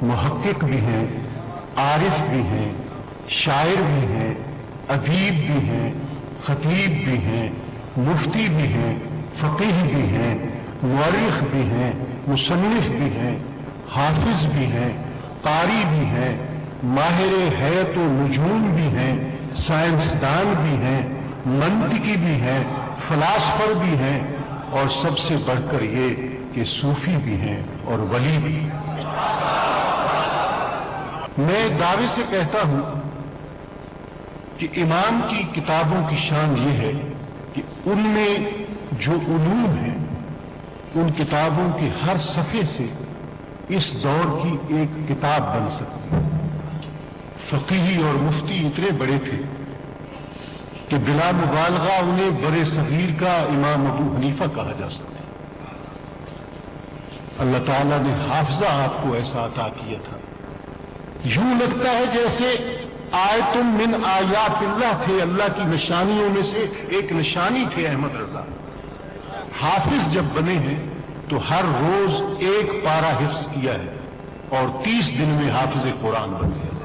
محقق بھی ہیں, عارف بھی ہیں, شاعر بھی ہیں, ادیب بھی ہیں, خطیب بھی ہیں, مفتی بھی ہیں, فقیہ بھی ہیں, مورخ بھی ہیں, مصنف بھی ہیں, حافظ بھی ہیں, قاری بھی ہیں, ماہر حیات و نجوم بھی ہیں, سائنسدان بھی ہیں, منطقی بھی ہیں, فلاسفر بھی ہیں, اور سب سے بڑھ کر یہ کہ صوفی بھی ہیں اور ولی بھی. میں دعوے سے کہتا ہوں کہ امام کی کتابوں کی شان یہ ہے کہ ان میں جو علوم ہیں ان کتابوں کے ہر صفحے سے اس دور کی ایک کتاب بن سکتی ہے. فقیہ اور مفتی اتنے بڑے تھے کہ بلا مبالغہ انہیں برے صغیر کا امام ابو حنیفہ کہا جا سکتا ہے. اللہ تعالیٰ نے حافظہ آپ کو ایسا عطا کیا تھا, یوں لگتا ہے جیسے آیتم من آیات اللہ تھے, اللہ کی نشانیوں میں سے ایک نشانی تھے احمد رضا. حافظ جب بنے ہیں تو ہر روز 1 پارہ حفظ کیا ہے اور 30 دن میں حافظ قرآن بن گیا.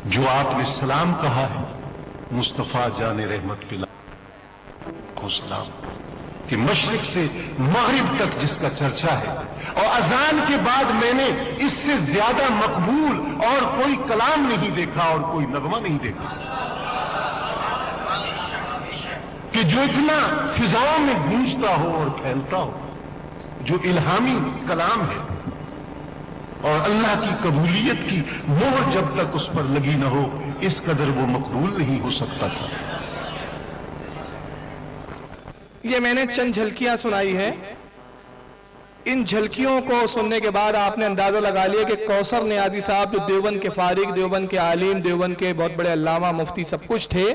جو آپ نے سلام کہا ہے مصطفیٰ جان رحمت پلا کو سلام, کہ مشرق سے مغرب تک جس کا چرچا ہے, اور اذان کے بعد میں نے اس سے زیادہ مقبول اور کوئی کلام نہیں دیکھا اور کوئی نغمہ نہیں دیکھا کہ جو اتنا فضاؤں میں گونجتا ہو اور پھیلتا ہو, جو الہامی کلام ہے اور اللہ کی قبولیت کی مہر جب تک اس پر لگی نہ ہو اس قدر وہ مقبول نہیں ہو سکتا تھا. یہ میں نے چند جھلکیاں سنائی ہیں. ان جھلکیوں کو سننے کے بعد آپ نے اندازہ لگا لیا کہ کوثر نیازی صاحب جو دیوبند کے فارغ, دیوبند کے عالم, دیوبند کے بہت بڑے علامہ مفتی سب کچھ تھے,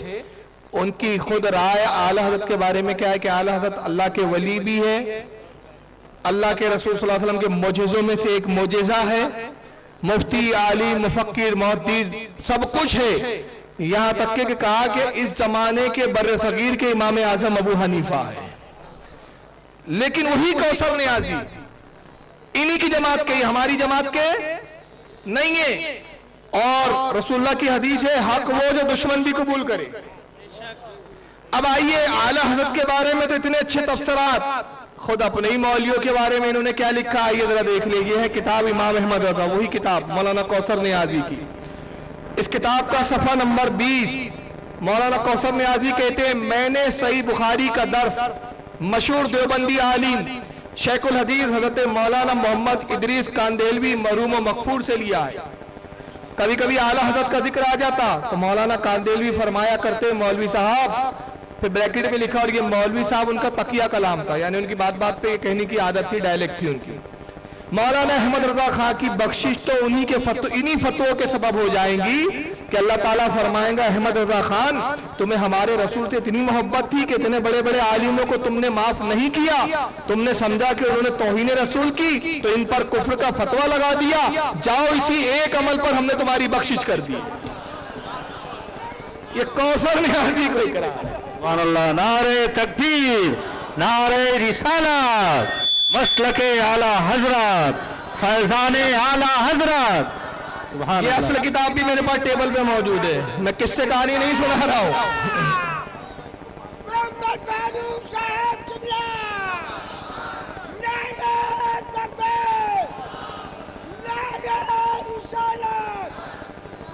ان کی خود رائے اعلیٰ حضرت کے بارے میں کیا ہے کہ اعلیٰ حضرت اللہ کے ولی بھی ہے, اللہ کے رسول صلی اللہ علیہ وسلم کے معجزوں میں سے ایک معجزہ ہے, مفتی, عالم, مفکر, محدث سب کچھ ہے. یہاں تک کہ کہا کہ اس زمانے کے بر صغیر کے امام اعظم ابو حنیفہ ہے. لیکن وہی کوثر نیازی انہی کی جماعت کے, ہماری جماعت کے نہیں ہے. اور رسول اللہ کی حدیث ہے حق وہ جو دشمن بھی قبول کرے. اب آئیے اعلیٰ حضرت کے بارے میں تو اتنے اچھے تفسیرات, خود اپنے ہی مولیوں کے بارے میں انہوں نے کیا لکھا, آئیے ذرا دیکھ لیں. یہ ہے کتاب امام احمد رضا, وہی کتاب مولانا کوثر نیازی کی. اس کتاب کا صفحہ نمبر 20 مولانا کوثر نیازی کہتے ہیں میں نے صحیح بخاری کا درس مشہور دیوبندی عالم شیخ الحدیث حضرت مولانا محمد ادریس کاندیلوی مرحوم و مغفور سے لیا ہے. کبھی کبھی اعلیٰ حضرت کا ذکر آ جاتا تو مولانا کاندیلوی فرمایا کرتے مولوی صاحب, پھر بریکٹ میں لکھا, اور یہ مولوی صاحب ان کا تقیہ کلام تھا, یعنی ان کی بات بات پہ کہنے کی عادت تھی, ڈائلیکٹ تھی ان کی. مولانا احمد رضا خان کی بخشش تو انہی فتووں کے سبب ہو جائیں گی کہ اللہ تعالیٰ فرمائیں گا احمد رضا خان تمہیں ہمارے رسول سے اتنی محبت تھی کہ اتنے بڑے بڑے عالموں کو تم نے معاف نہیں کیا, تم نے سمجھا کہ انہوں نے توہین رسول کی تو ان پر کفر کا فتویٰ لگا دیا, جاؤ اسی ایک عمل پر ہم نے تمہاری بخشش کر دی. یہ کوثر نیازی کوئی کرا. سبحان اللہ. نعرہ تکبیر, نعرہ رسالت, مسلک اعلیٰ حضرت, फैजान आला हजरत। सुभान ये अल्लाह। असल किताब भी मेरे पास टेबल पे मौजूद है, मैं किससे कहानी नहीं सुना रहा हूँ। मोहम्मद फारूक साहब किबला नारे तकबीर नारे रिसालत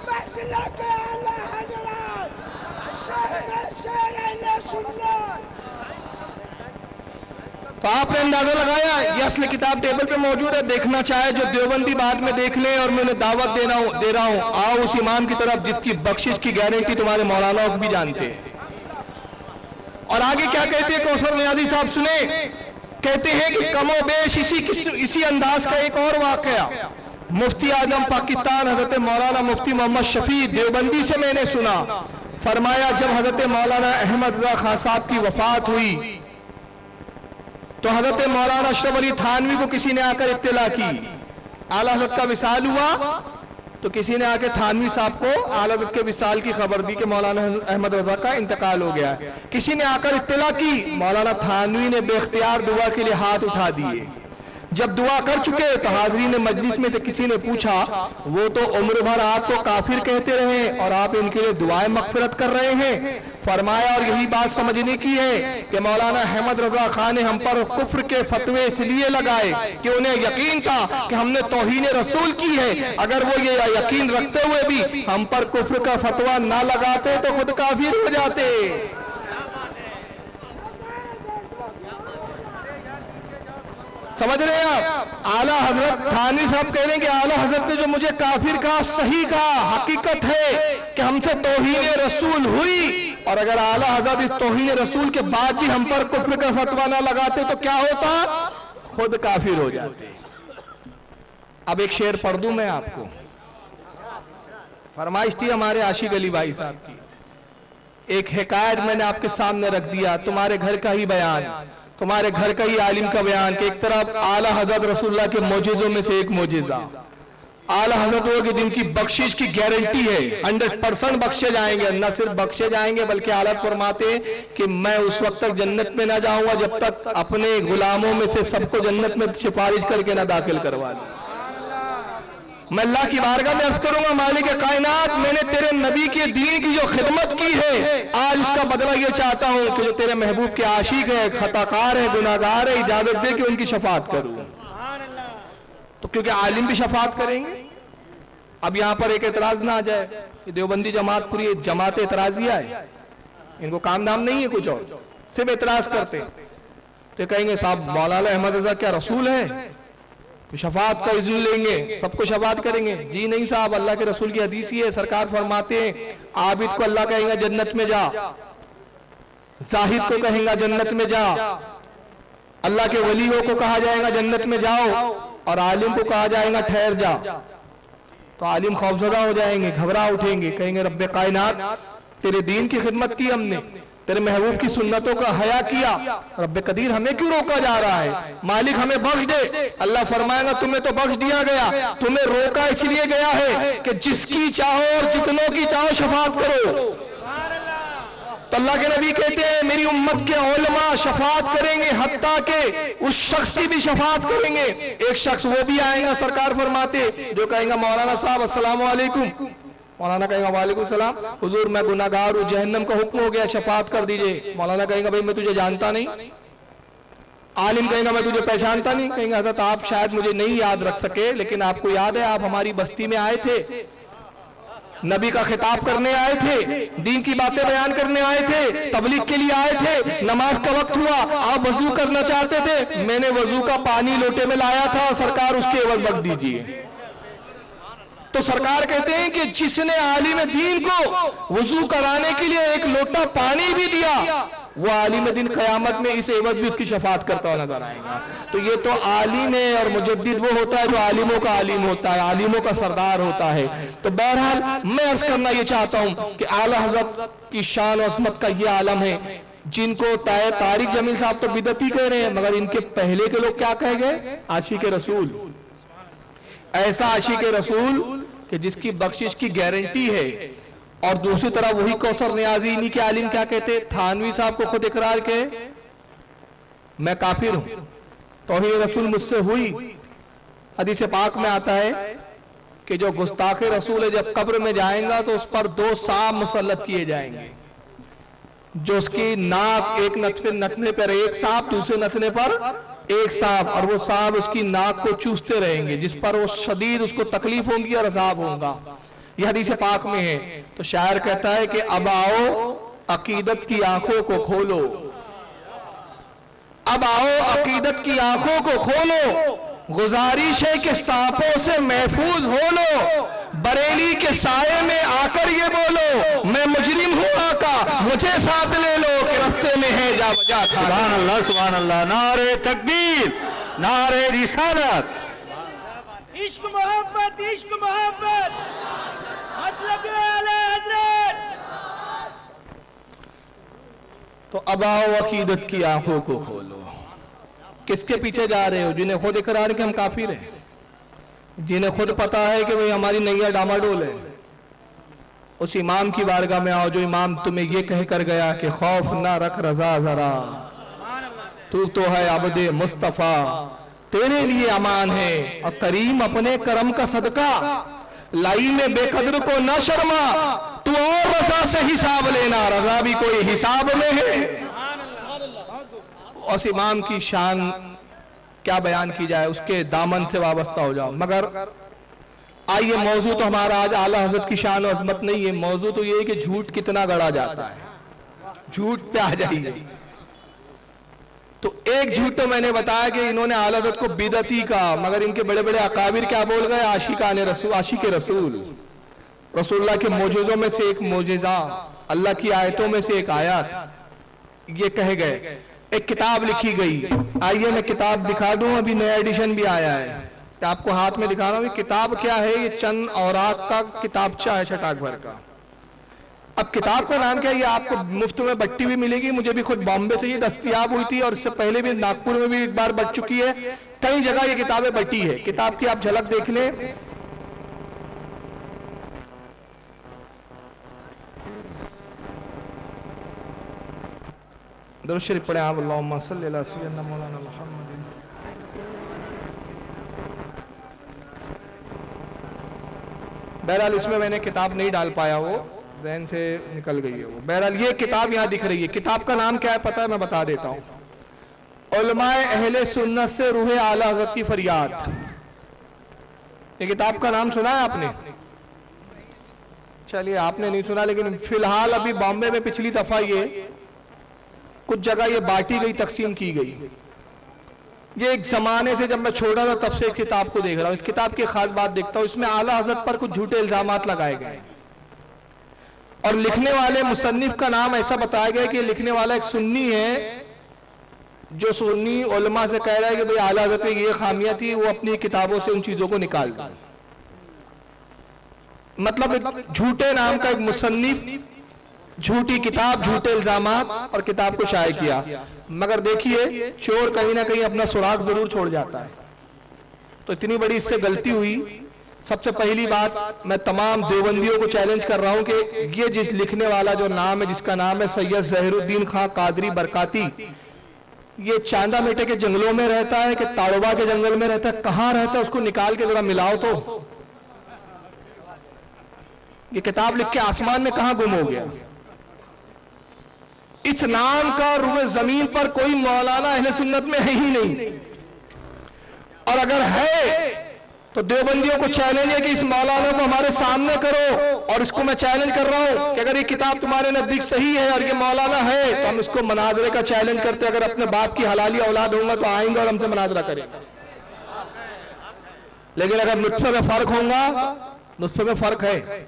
मसलक आला हजरत शेर अहले सुन्नत। तो आपने अंदाजा लगाया, ये असली किताब टेबल पे मौजूद है। देखना चाहे जो देवबंदी बाद में देख ले, और मैं उन्हें दावत दे रहा हूँ, आओ उस इमाम की तरफ जिसकी बख्शिश की गारंटी तुम्हारे मौलाना भी जानते हैं। और आगे क्या कहते हैं कौसर नियाज़ी साहब, सुने। कहते हैं कि कमो बेश इसी अंदाज का एक और वाकया मुफ्ती आजम पाकिस्तान हजरत मौलाना मुफ्ती मोहम्मद शफी देवबंदी से मैंने सुना। फरमाया जब हजरत मौलाना अहमद रजा खान साहब की वफात हुई तो हजरत मौलाना अशरफ अली थानवी को किसी ने आकर इत्तला की, आला हजरत का विसाल हुआ। तो किसी ने आके थानवी साहब को आला हजरत के विसाल की खबर दी कि मौलाना अहमद रजा का इंतकाल हो गया। किसी ने आकर इत्तला की, मौलाना थानवी ने बेख्तियार दुआ के लिए हाथ उठा दिए। जब दुआ कर चुके तो हाज़रीन मजलिस में से किसी ने पूछा, वो तो उम्र भर आपको काफिर कहते रहे और आप इनके लिए दुआएं मगफिरत कर रहे हैं। फरमाया और यही बात समझने की है कि मौलाना अहमद रजा खान ने हम पर कुफ्र के फतवे इसलिए लगाए कि उन्हें यकीन था कि हमने तौहीन रसूल की है। अगर वो ये यकीन रखते हुए भी हम पर कुफ्र का फतवा ना लगाते तो खुद काफिर हो जाते। समझ रहे हैं आप? आला हजरत थानी साहब कह रहे हैं कि आला हजरत ने जो मुझे काफिर कहा सही कहा, हकीकत है कि हमसे तौहीन रसूल हुई, और अगर आला हजरत इस तौहीन रसूल के बाद भी हम पर कुफ्र का फतवा ना लगाते तो क्या होता? खुद काफिर हो जाते। अब एक शेर पढ़ दूं मैं आपको, फरमाइश थी हमारे आशिक अली भाई साहब की। एक हिकायत मैंने आपके सामने रख दिया, तुम्हारे घर का ही बयान, तुम्हारे घर का ही आलिम का बयान कि एक तरफ आला हजरत रसूलुल्लाह के मौजिज़ों में से एक मौजिज़ा आला हजरत वो कि जिनकी बख्शिश की गारंटी है, 100% बख्शे जाएंगे। न सिर्फ बख्शे जाएंगे बल्कि आला फरमाते कि मैं उस वक्त तक जन्नत में ना जाऊंगा जब तक अपने गुलामों में से सबको जन्नत में सिफारिश करके ना दाखिल करवा लूं। मैं अल्लाह की बारगाह में अर्ज करूंगा, मालिक कायनात, मैंने तेरे नबी के दीन की जो खिदमत की है आज उसका बदला ये चाहता हूं कि जो तेरे महबूब के आशिक है, खताकार है, गुनाहगार है, इजाजत दे कि उनकी शफात करूं। तो क्योंकि आलिम भी शफात करेंगे। अब यहां पर एक एतराज ना आ जाए, ये देवबंदी जमात पूरी जमात एतराजिया है, इनको काम धाम नहीं है कुछ और, सिर्फ एतराज करते। तो कहेंगे साहब मौलाना अहमद रजा क्या रसूल है, शफात का इज़्न लेंगे, सबको शफात करेंगे? जी नहीं साहब, अल्लाह के रसूल की हदीस ही है, सरकार फरमाते हैं आबिद को अल्लाह कहेगा जन्नत में जा, जाहिद को कहेगा जन्नत में जा, अल्लाह के वलियों को कहा जाएगा जन्नत में जाओ, और आलिम को कहा जाएगा ठहर जा। तो आलिम खौफजदा हो जाएंगे, घबरा उठेंगे, कहेंगे रब्बे कायनात तेरे दीन की खिदमत की हमने, तेरे महबूब की सुन्नतों का हया किया, रब्बे कदीर हमें क्यों रोका जा रहा है? मालिक हमें बख्श दे। अल्लाह फरमाएगा तुम्हें तो बख्श दिया गया, तुम्हें रोका इसलिए गया है कि जिसकी चाहो और जितनों की चाहो शफात करो। तो अल्लाह के नबी कहते हैं मेरी उम्मत के उलमा शफात करेंगे, हत्ता के उस शख्स की भी शफात करेंगे। एक शख्स वो भी आएगा, सरकार फरमाते जो कहेगा मौलाना साहब अस्सलाम वालेकुम, मौलाना कहेगा वालेकुम सलाम, हुजूर मैं गुनाहगार हूं, जहन्नम का हुक्म हो गया, शफात कर दीजिए। मौलाना कहेगा भाई मैं तुझे जानता नहीं। आलिम कहेगा मैं तुझे पहचानता नहीं। कहेंगे हज़रत आप शायद मुझे नहीं याद रख सके, लेकिन आपको याद है आप हमारी बस्ती में आए थे, नबी का खिताब करने आए थे, दीन की बातें बयान करने आए थे, तबलीग के लिए आए थे, नमाज का वक्त हुआ, आप वजू करना चाहते थे, मैंने वजू का पानी लोटे में लाया था, सरकार उसके एवज बख्श दीजिए। तो सरकार कहते हैं कि जिसने आलिम दीन को वजू कराने के लिए एक लोटा पानी भी दिया, वो आलिम दीन क़यामत में इस एवज भी उसकी शफात करता हुआ नजर आएगा। तो ये तो आलिम है, और मुजद्दिद वो होता है जो आलिमों का आलिम होता है, आलिमों का सरदार होता है। तो बहरहाल मैं अर्ज करना ये चाहता हूं कि आला हजरत की शान और अज़मत का ये आलम है, जिनको तारिक जमील साहब तो बिदती कह रहे हैं, मगर इनके पहले के लोग क्या कह गए? आशिक रसूल। ऐसा आशिक रसूल कि जिसकी बख्शिश की गारंटी है। और दूसरी तरफ वही कौसर नियाजी इन्हीं के आलिम क्या कहते? थानवी साहब को खुद इकरार के मैं काफिर हूं, तौहीन रसूल मुझसे हुई। حدیث پاک میں آتا ہے کہ جو گستاخ رسول ہے جب قبر میں جائیں گا تو اس پر 2 سانپ مسلط کیے جائیں گے، جو اس کی ناک ایک نتنے پر ایک سانپ، دوسرے نتنے پر ایک سانپ، اور وہ سانپ اس کی ناک کو چوستے رہیں گے، جس پر وہ شدید اس کو تکلیف ہوں گی اور عذاب ہوگا۔ یہ حدیث پاک میں ہے۔ تو شاعر کہتا ہے کہ اب آؤ عقیدت کی آنکھوں کو کھولو، اب آؤ عقیدت کی آنکھوں کو کھولو، گزارش ہے کہ سانپوں سے محفوظ ہو لو، بریلی کے سائے میں آ کر یہ بولو میں مجرم ہوں آقا مجھے ساتھ لے لو کہ رستے میں ہے جا بجا کھا۔ سبحان اللہ سبحان اللہ، نعرہ تکبیر، نعرہ رسالت۔ عشق محبت عشق محبت مسلک اعلی حضرت۔ تو اب آؤ عقیدت کی آنکھوں کو کھولو۔ کس کے پیچھے جا رہے ہو؟ جنہیں خود اقرار کہ ہم کافر ہیں، جنہیں خود پتا ہے کہ بھئی ہماری نیا ڈاماڈول ہے، اس امام کی بارگاہ میں آؤ جو امام تمہیں یہ کہہ کر گیا کہ خوف نہ رکھ رضا ذرا، تو ہے عبد مصطفیٰ تیرے لیے امان ہے، اور کریم اپنے کرم کا صدقہ لائی میں بے قدر کو نہ شرما، تو اور رضا سے حساب لینا، رضا بھی کوئی حساب میں ہے۔ اس امام کی شان کیا بیان کی جائے، اس کے دامن سے وابستہ ہو جاؤ۔ مگر آئیے، موضوع تو ہمارا آج اعلیٰ حضرت کی شان و عظمت نہیں ہے، موضوع تو یہ ہے کہ جھوٹ کتنا گڑا جاتا ہے، جھوٹ پہ آ جائیے۔ تو ایک جھوٹ تو میں نے بتایا کہ انہوں نے اعلیٰ حضرت کو بدعتی کہا، مگر ان کے بڑے بڑے اکابر کیا بول گئے؟ عاشقان رسول، عاشق رسول، رسول اللہ کے معجزوں میں سے ایک معجزہ، اللہ کی آیتوں میں سے ایک آیت، یہ کہے گئے۔ ایک کتاب لکھی گئی، آئیے میں کتاب دکھا دوں، ابھی نیا ایڈیشن بھی آیا ہے، آپ کو ہاتھ میں دکھا رہا ہوں۔ یہ کتاب کیا ہے؟ یہ چند اوراق کا کتابچہ ہے چھٹاک بھر کا۔ اب کتاب کا نام کیا ہے؟ یہ آپ کو مفت میں بٹی بھی ملے گی، مجھے بھی خود بامبے سے یہ دستیاب ہوئی تھی، اور اس سے پہلے بھی ناگپور میں بھی ایک بار بٹ چکی ہے، کئی جگہ یہ کتابیں بٹی ہے۔ کتاب کی آپ جھلک دیکھ لیں۔ درود شریف پڑھیں آپ، اللہم صلی اللہ سیدنا مولانا محمد۔ بہرحال اس میں نے کتاب نہیں ڈال پایا، وہ ذہن سے نکل گئی ہے وہ۔ بہرحال یہ کتاب یہاں دکھ رہی ہے، کتاب کا نام کیا ہے پتہ ہے؟ میں بتا دیتا ہوں، علماء اہل سنت سے روح اعلیٰ حضرت کی فریاد۔ یہ کتاب کا نام سنا ہے آپ نے؟ چلیے آپ نے نہیں سنا، لیکن فی الحال ابھی بامبے میں پچھلی دفعہ یہ کچھ جگہ یہ بانٹی گئی، تقسیم کی گئی۔ یہ ایک زمانے سے جب میں چھوٹا تھا تب سے اس کتاب کو دیکھ رہا ہوں، اس کتاب کی خاص بات دیکھتا ہوں، اس میں اعلیٰ حضرت پر کچھ جھوٹے الزامات لگائے گئے، اور لکھنے والے مصنف کا نام ایسا بتایا گیا کہ لکھنے والا ایک سنی ہے، جو سنی علماء سے کہہ رہا ہے کہ بھئی اعلیٰ حضرت میں یہ خامیاں تھی، وہ اپنی کتابوں سے ان چیزوں کو نکال دیں۔ مطلب ایک جھوٹے نام کا ایک مصنف، جھوٹی کتاب، جھوٹے الزامات، اور کتاب کو شائع کیا۔ مگر دیکھیے چور کہیں نہ کہیں اپنا سراغ ضرور چھوڑ جاتا ہے۔ تو اتنی بڑی اس سے غلطی ہوئی۔ سب سے پہلی بات، میں تمام دیوبندیوں کو چیلنج کر رہا ہوں کہ یہ جس لکھنے والا جو نام ہے، جس کا نام ہے سید ظہیر الدین خان قادری برکاتی، یہ چاندہ میٹے کے جنگلوں میں رہتا ہے کہ تاڑوبا کے جنگل میں رہتا ہے؟ کہاں رہتا ہے؟ اس کو نکال کے ذرا ملاؤ تو۔ یہ کتاب لکھ کے آسمان میں کہاں گم ہو گیا؟ اس نام کا روح زمین پر کوئی مولانا اہل سنت میں ہے ہی نہیں، اور اگر ہے تو دیوبندیوں کو چیلنج ہے کہ اس مولانا کو ہمارے سامنے کرو، اور اس کو میں چیلنج کر رہا ہوں کہ اگر یہ کتاب تمہارے نزدیک صحیح ہے اور یہ مولانا ہے تو ہم اس کو مناظرے کا چیلنج کرتے، اگر اپنے باپ کی حلالی اولاد ہوں گا تو آئیں گے اور ہم سے مناظرہ کریں گے۔ لیکن اگر نطفے میں فرق ہوگا، نطفے میں فرق ہے،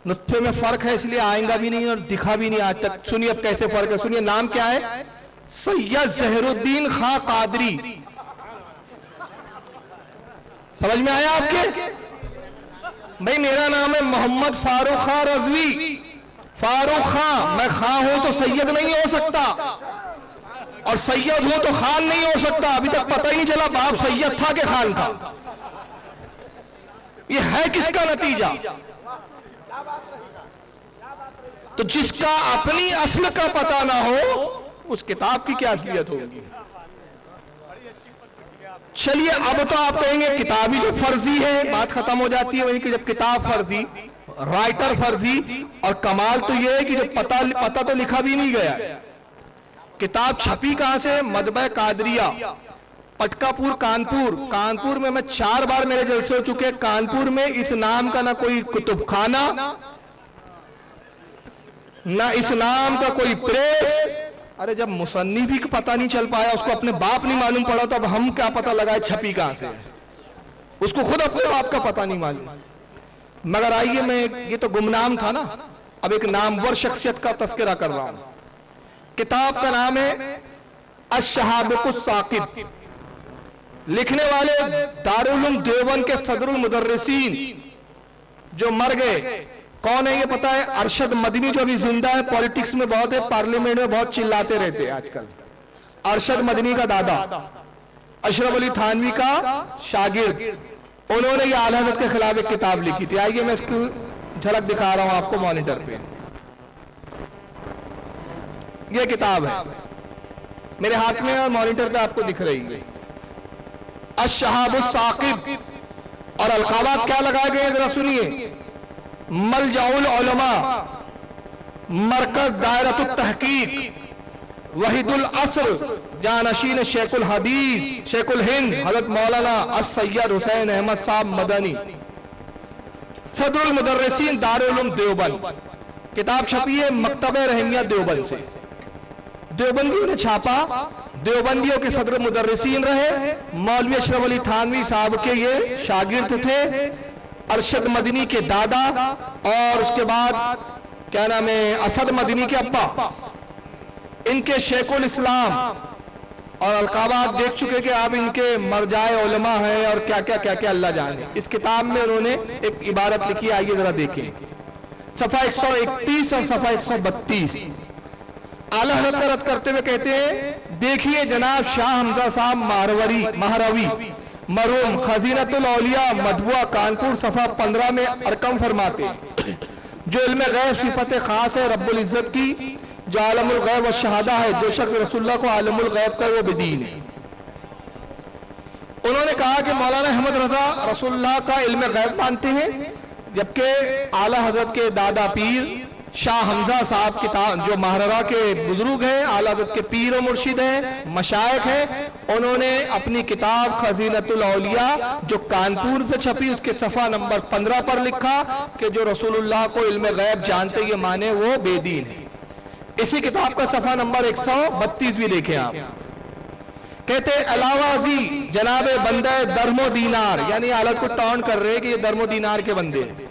نطفے میں فرق ہے، اس لیے آئیں گا بھی نہیں اور دکھا بھی نہیں آج تک۔ سنیے اب کیسے فرق ہے، سنیے نام کیا ہے؟ سید ظہیر الدین خان قادری۔ سمجھ میں آیا آپ کے؟ بھئی میرا نام ہے محمد فاروق خان رضوی، فاروق خان، میں خان ہوں تو سید نہیں ہو سکتا، اور سید ہوں تو خان نہیں ہو سکتا۔ ابھی تک پتہ ہی نہیں چلا باپ سید تھا کہ خان تھا۔ یہ ہے کس کا نتیجہ؟ تو جس کا اپنی اصل کا پتہ نہ ہو، اس کتاب کی کیا اصلیت ہوگی؟ چلیے اب تو آپ کہیں گے کتابی جو فرضی ہے بات ختم ہو جاتی ہے وہیں کہ جب کتاب فرضی، رائٹر فرضی، اور کمال تو یہ ہے کہ جو پتہ تو لکھا بھی نہیں گیا ہے۔ کتاب چھپی کہاں سے؟ مطبع قادریہ، پٹکا پور کانپور میں 4 بار میرے جلسے ہو چکے۔ کانپور میں اس نام کا نہ کوئی کتب خانہ، نہ اس نام کا کوئی پریس۔ ارے جب مصنف ہی پتہ نہیں چل پایا، اس کو اپنے باپ نہیں معلوم پڑا، تو اب ہم کیا پتہ لگائے چھپی کہاں سے؟ اس کو خود اپنے باپ کا پتہ نہیں معلوم۔ مگر آئیے میں یہ تو گمنام تھا نا، اب ایک نامور شخصیت کا تذکرہ کر رہا ہوں۔ کتاب کا نام ہے الشہابق الثاقب، لکھنے والے دارالعلوم دیوبند کے صدر المدرسین جو مر گئے، کون ہے یہ پتا ہے؟ ارشد مدنی، جو ابھی زندہ ہے، پولیٹکس میں بہت ہے، پارلیمنٹ میں بہت چلاتے رہتے ہیں آج کل۔ ارشد مدنی کا دادا، اشرف علی تھانوی کا شاگرد، انہوں نے یہ اعلی حضرت کے خلاف ایک کتاب لکھی تھی۔ آئیے میں اس کی جھلک دکھا رہا ہوں آپ کو مانیٹر پہ۔ یہ کتاب ہے میرے ہاتھ میں اور مانیٹر پہ آپ کو دکھ رہی ہے، الشہاب الثاقب، اور القابات کیا لگائے گئے ذرا سنیے: ملجأ العلماء، مرکز دائرۃ التحقیق، وحید العصر، جانشین شیخ الحدیث شیخ الہند حضرت مولانا السید حسین احمد صاحب مدنی، صدر المدرسین دارالعلوم دیوبند۔ کتاب چھپی ہے مکتبہ رحمیہ دیوبند سے، دیوبندیوں نے چھاپا، دیوبندیوں کے صدر مدرسین رہے، مولوی اشرف علی تھانوی صاحب کے یہ شاگرد تھے، ارشد مدنی کے دادا، اور اس کے بعد کیا نام ہے اسد مدنی کے ابا، ان کے شیخ الاسلام، اور القابات دیکھ چکے کہ آپ ان کے مرجائے علماء ہیں اور کیا کیا اللہ جانے۔ اس کتاب میں انہوں نے ایک عبارت لکھی، آئیے ذرا دیکھیں، صفحہ 131 اور صفحہ 132۔ اعلیٰ حضرت کا رد کرتے ہوئے کہتے ہیں: دیکھیے جناب شاہ حمزہ صاحب مہروی مرحوم، خزینۃ الاولیاء، مطبوعہ کانپور، صفحہ 15 میں رقم فرماتے ہیں: جو علم غیب صفت خاص ہے رب العزت کی، جو عالم الغیب و شہادہ ہے، جو شخص رسول اللہ کو عالم الغیب کا وہ بدین ہے۔ انہوں نے کہا کہ مولانا احمد رضا رسول اللہ کا علم غیب مانتے ہیں، جبکہ اعلیٰ حضرت کے دادا پیر شاہ حمزہ صاحب جو مہررہ کے بزرگ ہیں، اعلیٰ حضرت کے پیر و مرشد ہیں، مشائخ ہیں، انہوں نے اپنی کتاب خزینۃ الاولیاء جو کانپور پہ چھپی، اس کے صفحہ نمبر 15 پر لکھا کہ جو رسول اللہ کو علم غیب جانتے یہ مانے وہ بے دین ہے۔ اسی کتاب کا صفحہ نمبر 132 بھی دیکھیں آپ، کہتے علاوہ ازی جناب بندہ درم و دینار، یعنی اعلیٰ کو ٹاؤن کر رہے کہ یہ درم و دینار کے بندے ہیں،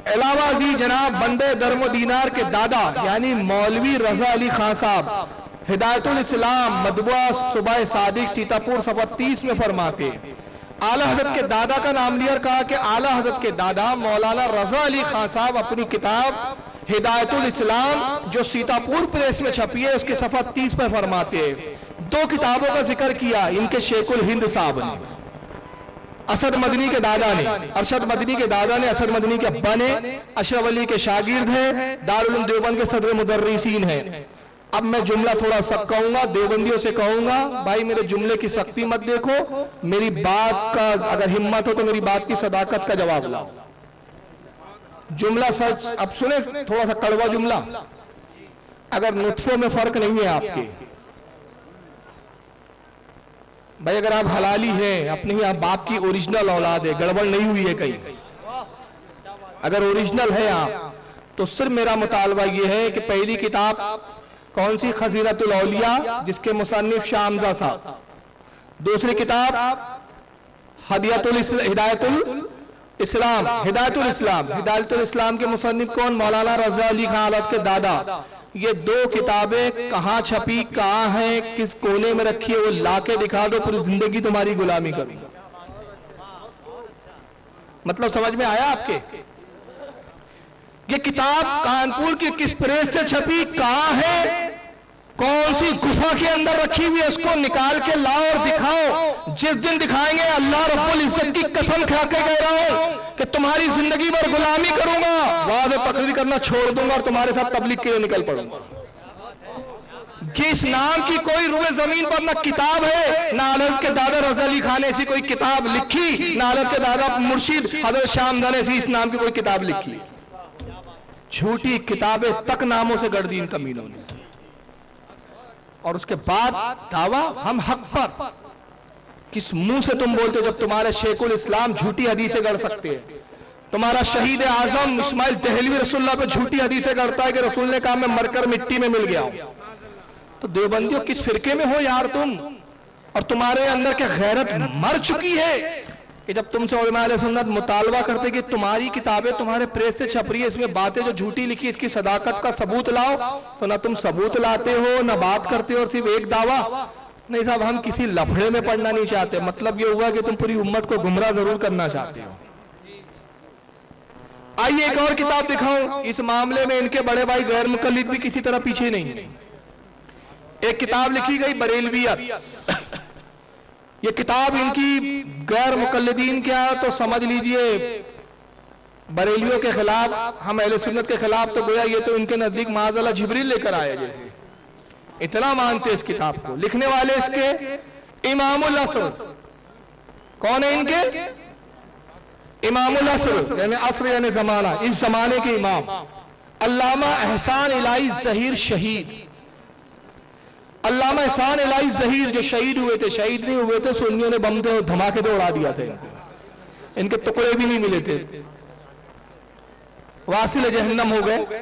علاوہ ازی جناب بندے درم و دینار کے دادا یعنی مولوی رضا علی خان صاحب ہدایت الاسلام مطبوعہ صبح صادق سیتاپور صفحہ 30 میں فرماتے ہیں، اعلیٰ حضرت کے دادا کا نام لیا اور کہا کہ اعلیٰ حضرت کے دادا مولانا رضا علی خان صاحب اپنی کتاب ہدایت الاسلام جو سیتاپور پریس میں چھپی ہے اس کے صفحہ 30 پر فرماتے ہیں۔ 2 کتابوں کا ذکر کیا ان کے شیخ الہند صاحب نے، اسد مدنی کے دادا نے، ارشد مدنی کے دادا نے، اسد مدنی کے ابا نے، اشرف علی کے شاگرد ہیں، دارالعلوم دیوبند کے صدر مدرسین ہیں۔ اب میں جملہ تھوڑا سخت کہوں گا، دیوبندیوں سے کہوں گا بھائی میرے جملے کی سختی مت دیکھو، میری بات کا اگر ہمت ہو تو میری بات کی صداقت کا جواب لاؤ۔ جملہ سچ، اب سنیں تھوڑا سا کڑوا جملہ، اگر نطفوں میں فرق نہیں ہے آپ کے، بھائی اگر آپ حلالی ہیں، اپنے ہی باپ کی اوریجنل اولاد ہے، گڑبڑ نہیں ہوئی ہے کہیں، اگر اوریجنل ہے آپ تو صرف میرا مطالبہ یہ ہے کہ پہلی کتاب کون سی؟ خزینۃ الاولیاء جس کے مصنف شاہ حمزہ صاحب، دوسری کتاب ہدایت الاسلام کے مصنف کون؟ مولانا رضا علی خان کے دادا۔ یہ 2 کتابیں کہاں چھپی، کہاں ہیں، کس کونے میں رکھی ہے، وہ لا کے دکھا دو، پوری زندگی تمہاری غلامی کروں۔ مطلب سمجھ میں آیا آپ کے؟ یہ کتاب کانپور کی کس پریس سے چھپی، کہاں ہے، کون سی گفا کے اندر رکھی ہوئی ہے، اس کو نکال کے لاؤ اور دکھاؤ۔ جس دن دکھائیں گے اللہ رب العزت کی قسم کھا کے کہہ رہا ہوں کہ تمہاری زندگی بھر غلامی کروں گا، واضح تقریر کرنا چھوڑ دوں گا اور تمہارے ساتھ تبلیغ کے لیے نکل پڑوں گا۔ کہ اس نام کی کوئی روئے زمین پر نہ کتاب ہے، نہ حضرت کے دادا رضا علی خان نے ایسی کوئی کتاب لکھی، نہ حضرت کے دادا مرشد حضرت شاہ ہمدان نے ایسی اس نام کی کوئی کتاب لکھی۔ جھوٹی کتابیں تک ناموں سے گڑھ دی ان کمینوں نے، اور اس کے بعد دعویٰ ہم حق پر۔ کس منہ سے تم بولتے جب تمہارے شیخ الاسلام جھوٹی حدیثیں گڑھ سکتے ہیں؟ تمہارا شہید اعظم اسماعیل دہلوی رسول اللہ پہ جھوٹی حدیثیں گڑھتا ہے کہ رسول نے کہا میں مر کر مٹی میں مل گیا ہوں۔ تو دیوبندیوں کس فرقے میں ہو یار تم؟ اور تمہارے اندر کے غیرت مر چکی ہے کہ جب تم سے علماء اہل سنت مطالبہ کرتے کہ تمہاری کتابیں تمہارے پریس سے چھپ رہی ہے، اس میں باتیں جو جھوٹی لکھی اس کی صداقت کا ثبوت لاؤ، تو نہ تم ثبوت لاتے ہو نہ بات کرتے ہو، اور صرف ایک دعویٰ نہیں صاحب ہم کسی لفڑے میں پڑھنا نہیں چاہتے۔ مطلب یہ ہوا کہ تم پوری امت کو گمراہ ضرور کرنا چاہتے ہو۔ آئیے ایک اور کتاب دکھاؤں، اس معاملے میں ان کے بڑے بھائی غیر مقلد بھی کسی طرح پیچھے نہیں ہیں۔ ایک کتاب لکھی گئی بریلویت، یہ کتاب ان کی غیر مقلدین کیا ہے تو سمجھ لیجئے بریلیوں کے خلاف، ہم اہل سنت کے خلاف، تو گویا یہ تو ان کے نزدیک معاذ اللہ جبریل لے کر آئے جیسے، اتنا مانتے اس کتاب کو۔ لکھنے والے اس کے امام العصر، کون ہے ان کے؟ امام العصر، یعنی عصر یعنی زمانہ، اس زمانے کے امام علامہ احسان الہی ظہیر شہید۔ علامہ احسان الہی ظہیر جو شہید ہوئے تھے، شہید نہیں ہوئے تھے، سنیوں نے بم دے دھماکے دے اڑا دیا تھے، ان کے ٹکڑے بھی نہیں ملے تھے، واصل جہنم ہو گئے۔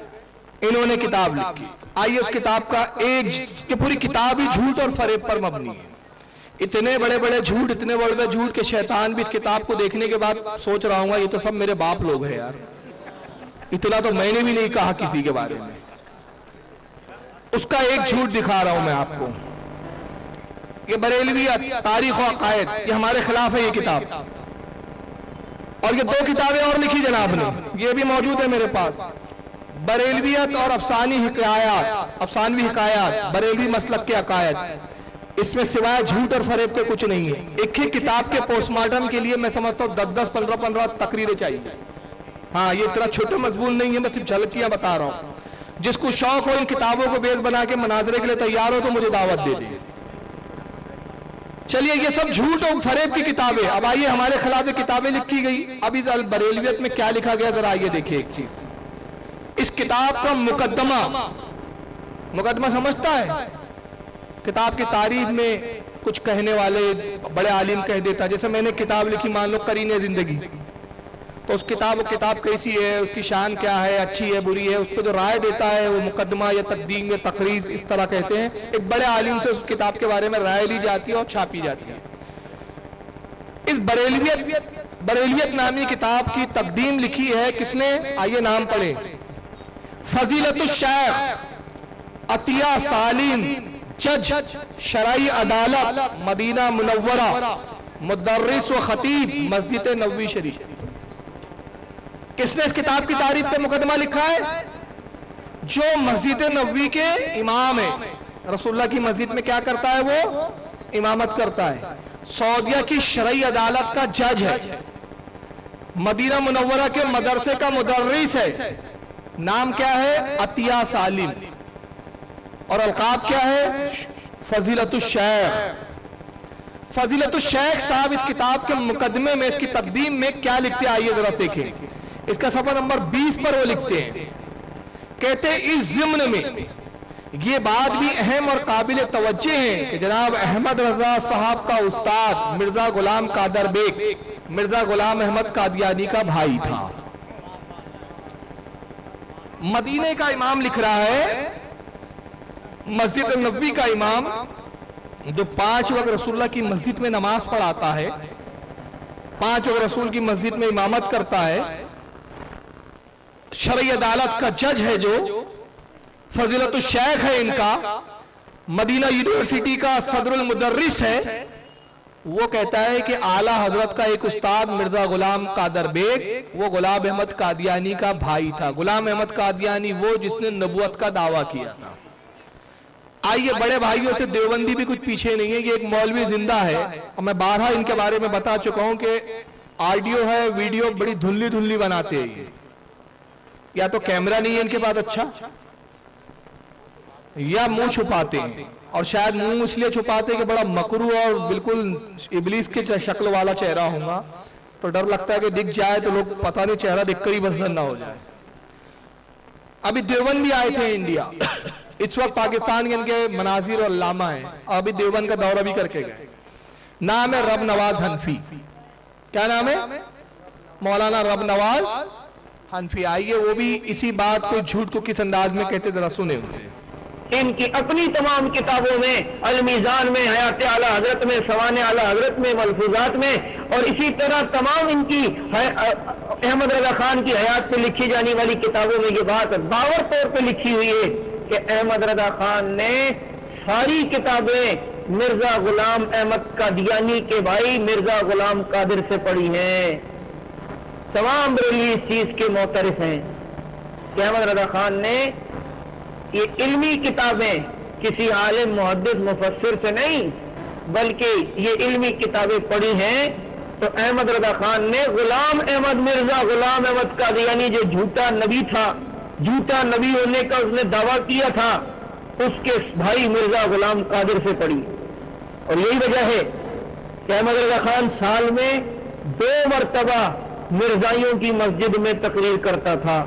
انہوں نے کتاب لکھی، آئیے اس کتاب کا ایک، کہ پوری کتاب ہی جھوٹ اور فریب پر مبنی ہے۔ اتنے بڑے بڑے جھوٹ، اتنے بڑے بڑے جھوٹ کہ شیطان بھی اس کتاب کو دیکھنے کے بعد سوچ رہا ہوں گا یہ تو سب میرے باپ لوگ ہیں یار، اتنا تو میں نے بھی نہیں کہا کسی کے بارے میں۔ اس کا ایک جھوٹ دکھا رہا ہوں میں آپ کو، یہ بریلویت تاریخ و عقائد، یہ ہمارے خلاف ہے یہ کتاب، اور یہ دو کتابیں اور لکھی جناب نے، یہ بھی موجود ہے میرے پاس، بریلویت اور افسانوی حکایات، بریلوی مسلک کے عقائد۔ اس میں سوائے جھوٹ اور فریب کے کچھ نہیں ہے۔ ایک ہی کتاب کے پوسٹ مارٹم کے لیے میں سمجھتا ہوں 10 15 تقریریں چاہیے۔ ہاں یہ اتنا چھوٹا مضمون نہیں ہے، میں صرف جھلکیاں بتا رہا ہوں۔ جس کو شوق ہو ان کتابوں کو بیس بنا کے مناظرے کے لیے تیار ہو تو مجھے دعوت دے دیں۔ چلیے یہ سب جھوٹ اور فریب کی کتابیں، اب آئیے ہمارے خلاف کتابیں لکھی گئی، اب اس بریلویت میں کیا لکھا گیا ذرا آئیے دیکھیں ایک چیز۔ اس کتاب کا مقدمہ سمجھتا ہے؟ کتاب کی تعریف میں کچھ کہنے والے بڑے عالم کہہ دیتا، جیسے میں نے کتاب لکھی مان لو قرین زندگی، تو اس کتاب کیسی ہے، اس کی شان کیا ہے، اچھی ہے بری ہے، اس پہ جو رائے دیتا ہے وہ مقدمہ یا تقدیم یا تقریض اس طرح کہتے ہیں۔ ایک بڑے عالم سے اس کتاب کے بارے میں رائے لی جاتی ہے اور چھاپی جاتی ہے۔ اس بریلویت نامی کتاب کی تقدیم لکھی ہے کس نے؟ آئیے نام پڑھیں، فضیلت الشیخ عطیہ سالم، جج شرعی عدالت مدینہ منورہ، مدرس و خطیب مسجد نبوی شریف۔ کس نے اس کتاب کی تعریف پہ مقدمہ لکھا ہے؟ جو مسجد نبوی کے امام ہے، رسول اللہ کی مسجد میں کیا کرتا ہے؟ وہ امامت کرتا ہے، سعودیہ کی شرعی عدالت کا جج ہے، مدینہ منورہ کے مدرسے کا مدرس ہے، نام کیا ہے؟ عطیہ سالم، اور القاب کیا ہے؟ فضیلت الشیخ۔ فضیلت الشیخ صاحب اس کتاب کے مقدمے میں، اس کی تقدیم میں کیا لکھتے ہیں آئیے ذرا دیکھیں۔ اس کا صفحہ نمبر 20 پر وہ لکھتے ہیں، کہتے ہیں اس ضمن میں یہ بات بھی اہم اور قابل توجہ ہے کہ جناب احمد رضا صاحب کا استاد مرزا غلام قادر بیگ مرزا غلام احمد قادیانی کا بھائی تھا۔ مدینے کا امام لکھ رہا ہے، مسجد نبوی کا امام جو 5 وقت رسول اللہ کی مسجد میں نماز پڑھاتا ہے، 5 وقت رسول کی مسجد میں امامت کرتا ہے، شرعی عدالت کا جج ہے، جو فضیلت الشیخ ہے ان کا، مدینہ یونیورسٹی کا صدر المدرس ہے، وہ کہتا ہے کہ اعلیٰ حضرت کا ایک استاد مرزا غلام قادر بیگ وہ غلام احمد قادیانی کا بھائی تھا۔ غلام احمد قادیانی وہ جس نے نبوت کا دعویٰ کیا تھا۔ آئیے بڑے بھائیوں سے دیوبندی بھی کچھ پیچھے نہیں ہے، یہ ایک مولوی زندہ ہے، اور میں بارہا ان کے بارے میں بتا چکا ہوں کہ آڈیو ہے، ویڈیو بڑی دھلی بناتے ہیں، یا تو کیمرہ نہیں ہے ان کے پاس اچھا، या मुंह छुपाते हैं, और शायद मुंह इसलिए छुपाते हैं कि बड़ा मकरू और बिल्कुल इबलीस के शक्ल वाला चेहरा होगा, तो डर लगता है कि दिख जाए तो लोग पता नहीं चेहरा देखकर ही बस ना हो जाए। अभी देवबंद भी आए थे इंडिया, इस वक्त पाकिस्तान के इनके मनाजिर और अल्लामा हैं, अभी देवबंद का दौरा भी करके गए। नाम है रब नवाज हनफी। क्या नाम है? मौलाना रब नवाज हनफी। आइए वो भी इसी बात को झूठ को किस अंदाज में कहते जरा सुने उनसे। इनकी अपनी तमाम किताबों में, अल मीज़ान में, हयात आला हजरत में, सवाने आला हजरत में, मलफूजात में, और इसी तरह तमाम इनकी अहमद रजा खान की हयात पे लिखी जाने वाली किताबों में ये बात बावर तौर पे लिखी हुई है कि अहमद रजा खान ने सारी किताबें मिर्जा गुलाम अहमद कादियानी के भाई मिर्जा गुलाम कादिर से पढ़ी हैं। तमाम बरेलवी इस चीज के मोतरफ हैं कि अहमद रजा खान ने ये इल्मी किताबें किसी आलिम मुहद्दिस मुफस्सिर से नहीं बल्कि ये इल्मी किताबें पढ़ी हैं तो अहमद रजा खान ने गुलाम अहमद मिर्जा गुलाम अहमद कादियानी जो झूठा नबी था, झूठा नबी होने का उसने दावा किया था, उसके भाई मिर्जा गुलाम कादिर से पढ़ी। और यही वजह है कि अहमद रजा खान साल में 2 मरतबा मिर्जाइयों की मस्जिद में तकरीर करता था।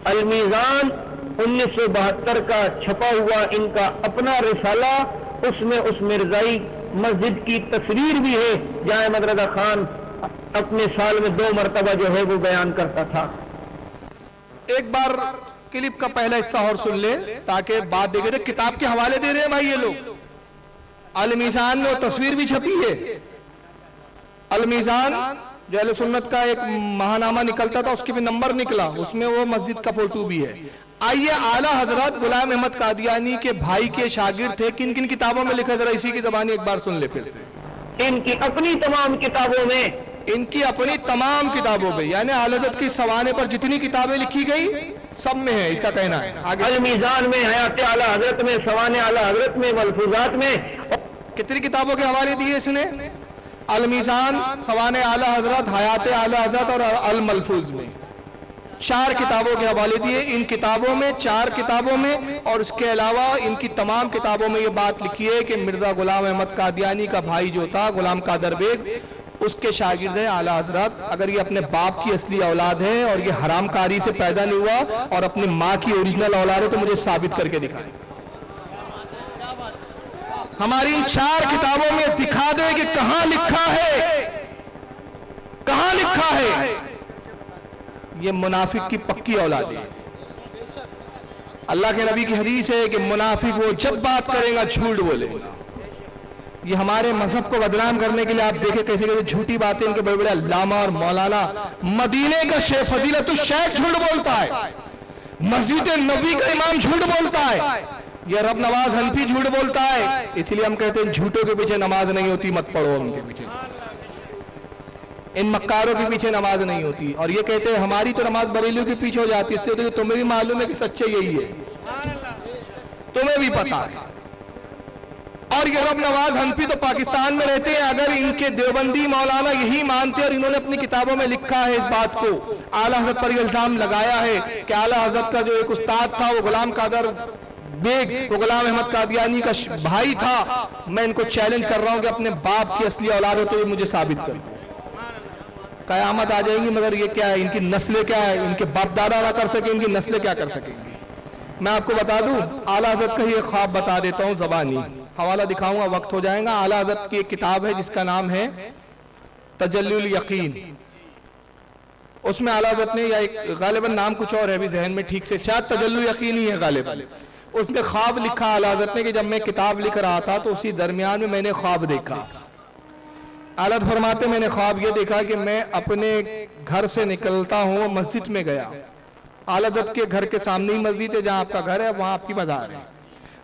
अल मीज़ान 1972 का छपा हुआ इनका अपना रिसाला, उसमें उस मिर्जाई मस्जिद की तस्वीर भी है जहां अहमद रजा खान अपने साल में 2 मरतबा जो है वो बयान करता था। एक बार क्लिप का पहला हिस्सा और सुन ले ताकि बात देखे। किताब के हवाले दे रहे हैं भाई ये लोग। अल मीज़ान में वो तस्वीर भी छपी है। अल मीज़ान जो अहले सुन्नत का एक महानामा निकलता था उसके भी नंबर निकला, उसमें वो मस्जिद का फोटो भी है। आइए आला हजरत गुलाम अहमद कादियानी के भाई के शागिर्द थे, किन किन किताबों में लिखा, जरा इसी की ज़बानी एक बार सुन ले फिर से। इनकी अपनी तमाम किताबों में, इनकी अपनी तमाम किताबों में, यानी आला हजरत की सवाने पर जितनी किताबें लिखी गई सब में है, इसका कहना है। आगे अल मीज़ान में, हयात आला हजरत में, सवाने आला हजरत में, मलफूजात में। कितनी किताबों के हवाले दिए इसने? अल मीज़ान, सवाने आला हजरत, हयात आला हजरत और अल मलफूज में 4 किताबों के हवाले दिए। इन किताबों में 4 किताबों में और इसके अलावा इनकी तमाम किताबों में ये बात लिखी है कि मिर्जा गुलाम अहमद कादियानी का भाई जो था गुलाम कादर बेग, उसके शागिर्द है आला हजरत। अगर ये अपने बाप की असली औलाद है और ये हरामकारी से पैदा नहीं हुआ और अपनी माँ की ओरिजिनल औलाद है तो मुझे साबित करके दिखाए। हमारी इन 4 किताबों में दिखा दे कि कहां लिखा है, कहां लिखा है ये मुनाफिक की पक्की औलाद है। अल्लाह के नबी की हदीस है कि मुनाफिक वो जब बात करेगा झूठ बोलेगा। ये हमारे मजहब को बदनाम करने के लिए आप देखें कैसे कैसे झूठी बातें इनके बड़े बड़े अल्लामा और मौलाना। मदीने का शेख फजीलतुल शेख झूठ बोलता है, मस्जिद नबी का इमाम झूठ बोलता है, ये रब नवाज हनफी झूठ बोलता है। इसलिए हम कहते हैं झूठों के पीछे नमाज नहीं होती, मत पढ़ो उनके पीछे, इन मक्कारों के पीछे नमाज नहीं होती। और ये कहते हैं हमारी तो नमाज बरेलियों के पीछे हो जाती है, इससे तो तुम्हें भी मालूम है कि सच्चे यही है, तुम्हें भी पता है। और ये रब नवाज हनफी तो पाकिस्तान में रहते हैं। अगर इनके देवबंदी मौलाना यही मानते और इन्होंने अपनी किताबों में लिखा है इस बात को, आला हजरत पर इल्जाम लगाया है कि आला हजरत का जो एक उस्ताद था वो गुलाम कादर बेग, वो गुलाम अहमद कादियानी का भाई था, मैं इनको चैलेंज कर रहा हूं कि अपने बाप की असली औलाद होते हुए मुझे साबित कर। कयामत आ जाएंगी मगर ये क्या है, इनकी नस्लें क्या है, इनके बाप दादा ना कर सके, इनकी नस्लें क्या कर सकेंगी। मैं आपको बता दूं, आला हजरत का ये ख्वाब बता देता हूं, ज़बानी हवाला दिखाऊंगा, वक्त हो जाएगा। आला हजरत की एक किताब है जिसका नाम है तजल्लुल यकीन। उसमें आला हजरत ने, या एक गालिबन नाम कुछ और है भी जहन में ठीक से, शायद तजल्लुल यकीन ही है गालिबन। उसमें ख्वाब लिखा आला हजरत ने कि जब मैं किताब लिख रहा था तो उसी दरमियान में मैंने ख्वाब देखा। आला फरमाते मैंने ख्वाब ये देखा कि मैं अपने घर से निकलता हूँ, मस्जिद में गया। आला हजरत के घर के सामने ही मस्जिद है, जहाँ आपका घर है वहाँ आपकी मज़ार है।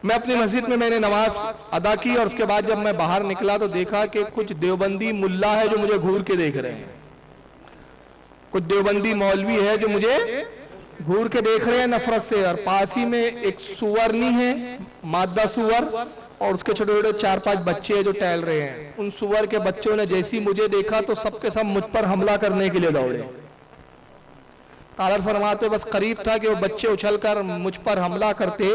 मैं अपनी मस्जिद में मैंने नमाज अदा की और उसके बाद जब मैं बाहर निकला तो देखा कि कुछ देवबंदी मुल्ला है जो मुझे घूर के देख रहे हैं, कुछ देवबंदी मौलवी है जो मुझे घूर के देख रहे हैं नफरत से। और पास ही में एक सुअरनी है, मादा सुअर, और उसके छोटे छोटे 4-5 बच्चे हैं जो टहल रहे हैं। उन सुअर के बच्चों ने जैसी मुझे देखा तो सबके सब मुझ पर हमला करने के लिए दौड़े। तालर फरमाते बस करीब था कि वो बच्चे उछलकर मुझ पर हमला करते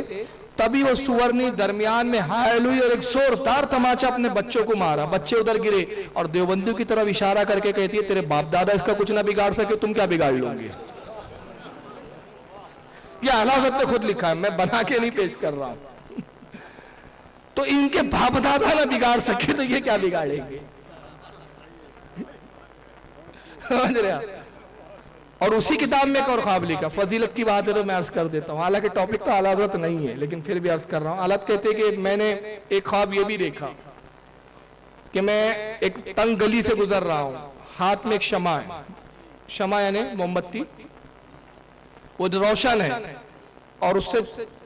तभी वो सुवर्णी दरमियान में हायल हुई और एक जोरदार तमाचा अपने बच्चों को मारा, बच्चे उधर गिरे और देवबंदियों की तरफ इशारा करके कहती है तेरे बाप दादा इसका कुछ ना बिगाड़ सके, तुम क्या बिगाड़ लोगे। ये आला हज़रत ने खुद लिखा है, मैं बना के नहीं पेश कर रहा हूं। तो इनके बाप दादा ना बिगाड़ सके तो ये क्या बिगाड़ेंगे, समझ रहे आप। और उसी किताब में एक और ख्वाब लिखा, फजीलत की बात है तो मैं अर्ज कर देता हूँ, हालांकि टॉपिक तो आला हज़रत नहीं है लेकिन फिर भी अर्ज कर रहा हूँ। आला कहते कि मैंने एक ख्वाब ये भी देखा कि मैं एक तंग गली से गुजर रहा हूँ, हाथ में एक शमा है, शमा यानी मोमबत्ती, वो रोशन है और उससे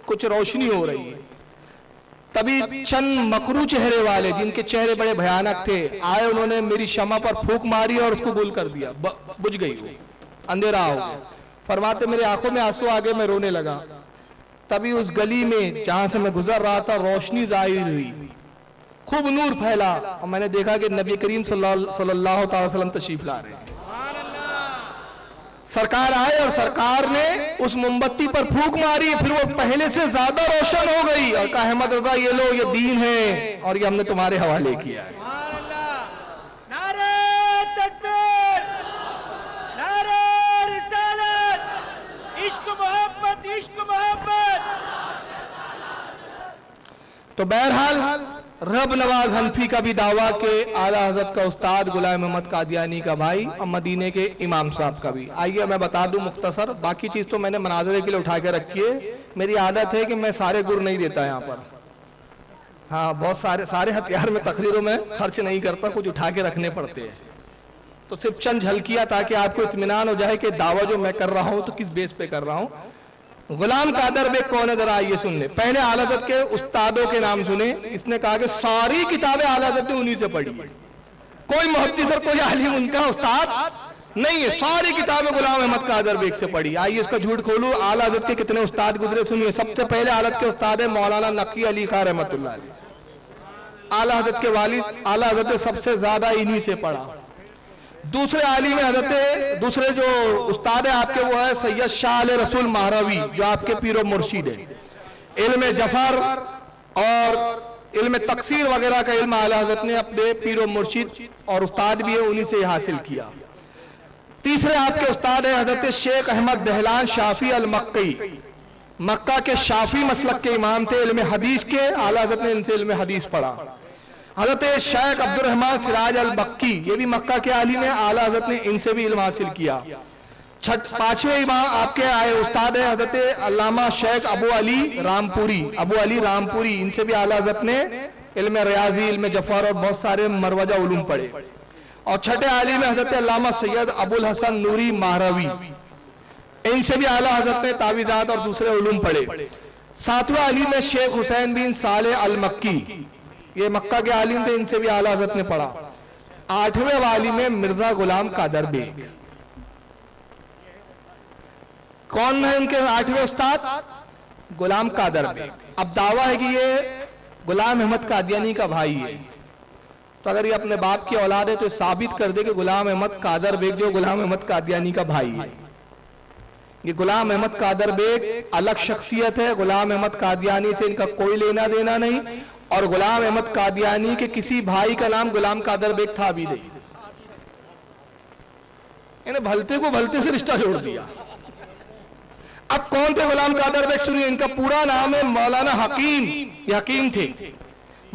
कुछ रोशनी हो रही है। तभी चंद मकरू चेहरे वाले जिनके चेहरे बड़े भयानक थे आए, उन्होंने मेरी शमा पर फूंक मारी और उसको गुल कर दिया, बुझ गई, वो अंधेरा हो गया। फरमाते मेरी आंखों में आंसू आ गए, मैं रोने लगा। तभी उस गली में जहां से मैं गुजर रहा था रोशनी जाहिर हुई, खूब नूर फैला और मैंने देखा कि नबी करीम सल्लल्लाहु अलैहि वसल्लम तशरीफ ला रहे हैं। सरकार आए और सरकार ने उस मोमबत्ती पर फूंक मारी, फिर वो पहले से ज्यादा रोशन हो गई और कहा अहमद रजा ये लो, ये दीन है और ये हमने तुम्हारे हवाले किया है। तो बहरहाल रब नवाज हनफी का भी दावा के आला हज़रत का उस्ताद गुलाम अहमद कादियानी का भाई और मदीने के इमाम साहब का भी। आइए मैं बता दूं मुख्तसर, बाकी चीज तो मैंने मनाजरे के लिए उठा के रखी है। मेरी आदत है कि मैं सारे गुर नहीं देता यहाँ पर, हाँ बहुत सारे हथियार में तकरीरों में खर्च नहीं करता, कुछ उठा के रखने पड़ते हैं। तो सिर्फ चंद झलकियां ताकि आपको इत्मीनान हो जाए कि दावा जो मैं कर रहा हूं तो किस बेस पे कर रहा हूं। गुलाम कादर बेग कौन है, जरा आइए सुन ले। पहले आला हज़रत के उस्तादों के नाम सुने। इसने कहा कि सारी किताबें आला हज़रत ने उन्हीं से पढ़ी, कोई मुहद्दिस और कोई आलिम उनका उस्ताद नहीं है, सारी किताबें गुलाम अहमद कादर बेग से पढ़ी। आइए इसका झूठ खोलूं, आला हज़रत के कितने उस्ताद गुजरे सुनिए। सबसे पहले आला हज़रत के उस्ताद है मौलाना नकी अली खां रहमतुल्लाह अलैह। आला हज़रत के वालिद आला हज़रत ने सबसे ज्यादा इन्हीं से पढ़ा। दूसरे आलिम हज़रत, दूसरे जो उस्ताद है आपके वो है सैयद शाह रसूल महरवी, जो आपके पीरो मुर्शिद है। इल्म जफर और इल्म तकसीर वगैरह का इल्म आला हज़रत ने अपने पीरो मुर्शिद और उस्ताद भी है उन्हीं से हासिल किया। तीसरे आपके उस्ताद है हज़रत शेख अहमद दहलान शाफी अल मक्की, मक्का के शाफी मसलक के इमाम थे, इल्म हदीस के। आला हज़रत ने इनसे इल्म हदीस पढ़ा। हज़रत शेख अब्दुल रहमान सिराज अल बक्की, ये भी मक्का के आलिम है, आला हज़रत ने इनसे भी इल्म हासिल किया। पांचवें इमाम आपके आए उस्ताद है हज़रत अल्लामा शेख अबू अली रामपुरी, अबू अली रामपुरी, इनसे भी आला हज़रत ने इल्म रियाजी, इल्म जफर और बहुत सारे मरवजा उलूम पढ़े। और छठे आलिम हज़रत अल्लामा सैयद अबुल हसन नूरी महरवी, इनसे भी आला हज़रत ने तावीज़ात और दूसरे उलूम पढ़े। सातवें आलिम है शेख हुसैन बिन साले अल मक्की, ये मक्का के आलिम थे, इनसे भी आला हज़रत ने पढ़ा। आठवें वाली में मिर्जा गुलाम कादर बेग, कौन है उनके आठवें उस्ताद? गुलाम कादर बेग। अब दावा है कि ये गुलाम अहमद कादियानी का भाई है, तो अगर ये अपने बाप की औलाद है तो साबित कर दे कि गुलाम अहमद कादर बेग जो गुलाम अहमद कादियानी का भाई है। ये गुलाम अहमद कादर बेग अलग शख्सियत है, गुलाम अहमद कादियानी से इनका कोई लेना देना नहीं, और गुलाम अहमद कादियानी के किसी भाई का नाम गुलाम कादर बेग था भी नहीं। इन्हें भलते को भलते से रिश्ता जोड़ दिया। अब कौन थे गुलाम कादर बेग? सुनिए, इनका पूरा नाम है मौलाना हकीम, ये हकीम थे,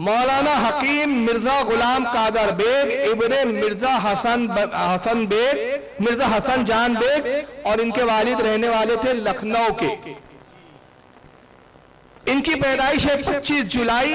मौलाना हकीम मिर्जा गुलाम कादर बेग इब्ने मिर्जा हसन बेग, मिर्जा हसन जान बेग, और इनके वालिद रहने वाले थे लखनऊ के। इनकी पैदाइश है 25 जुलाई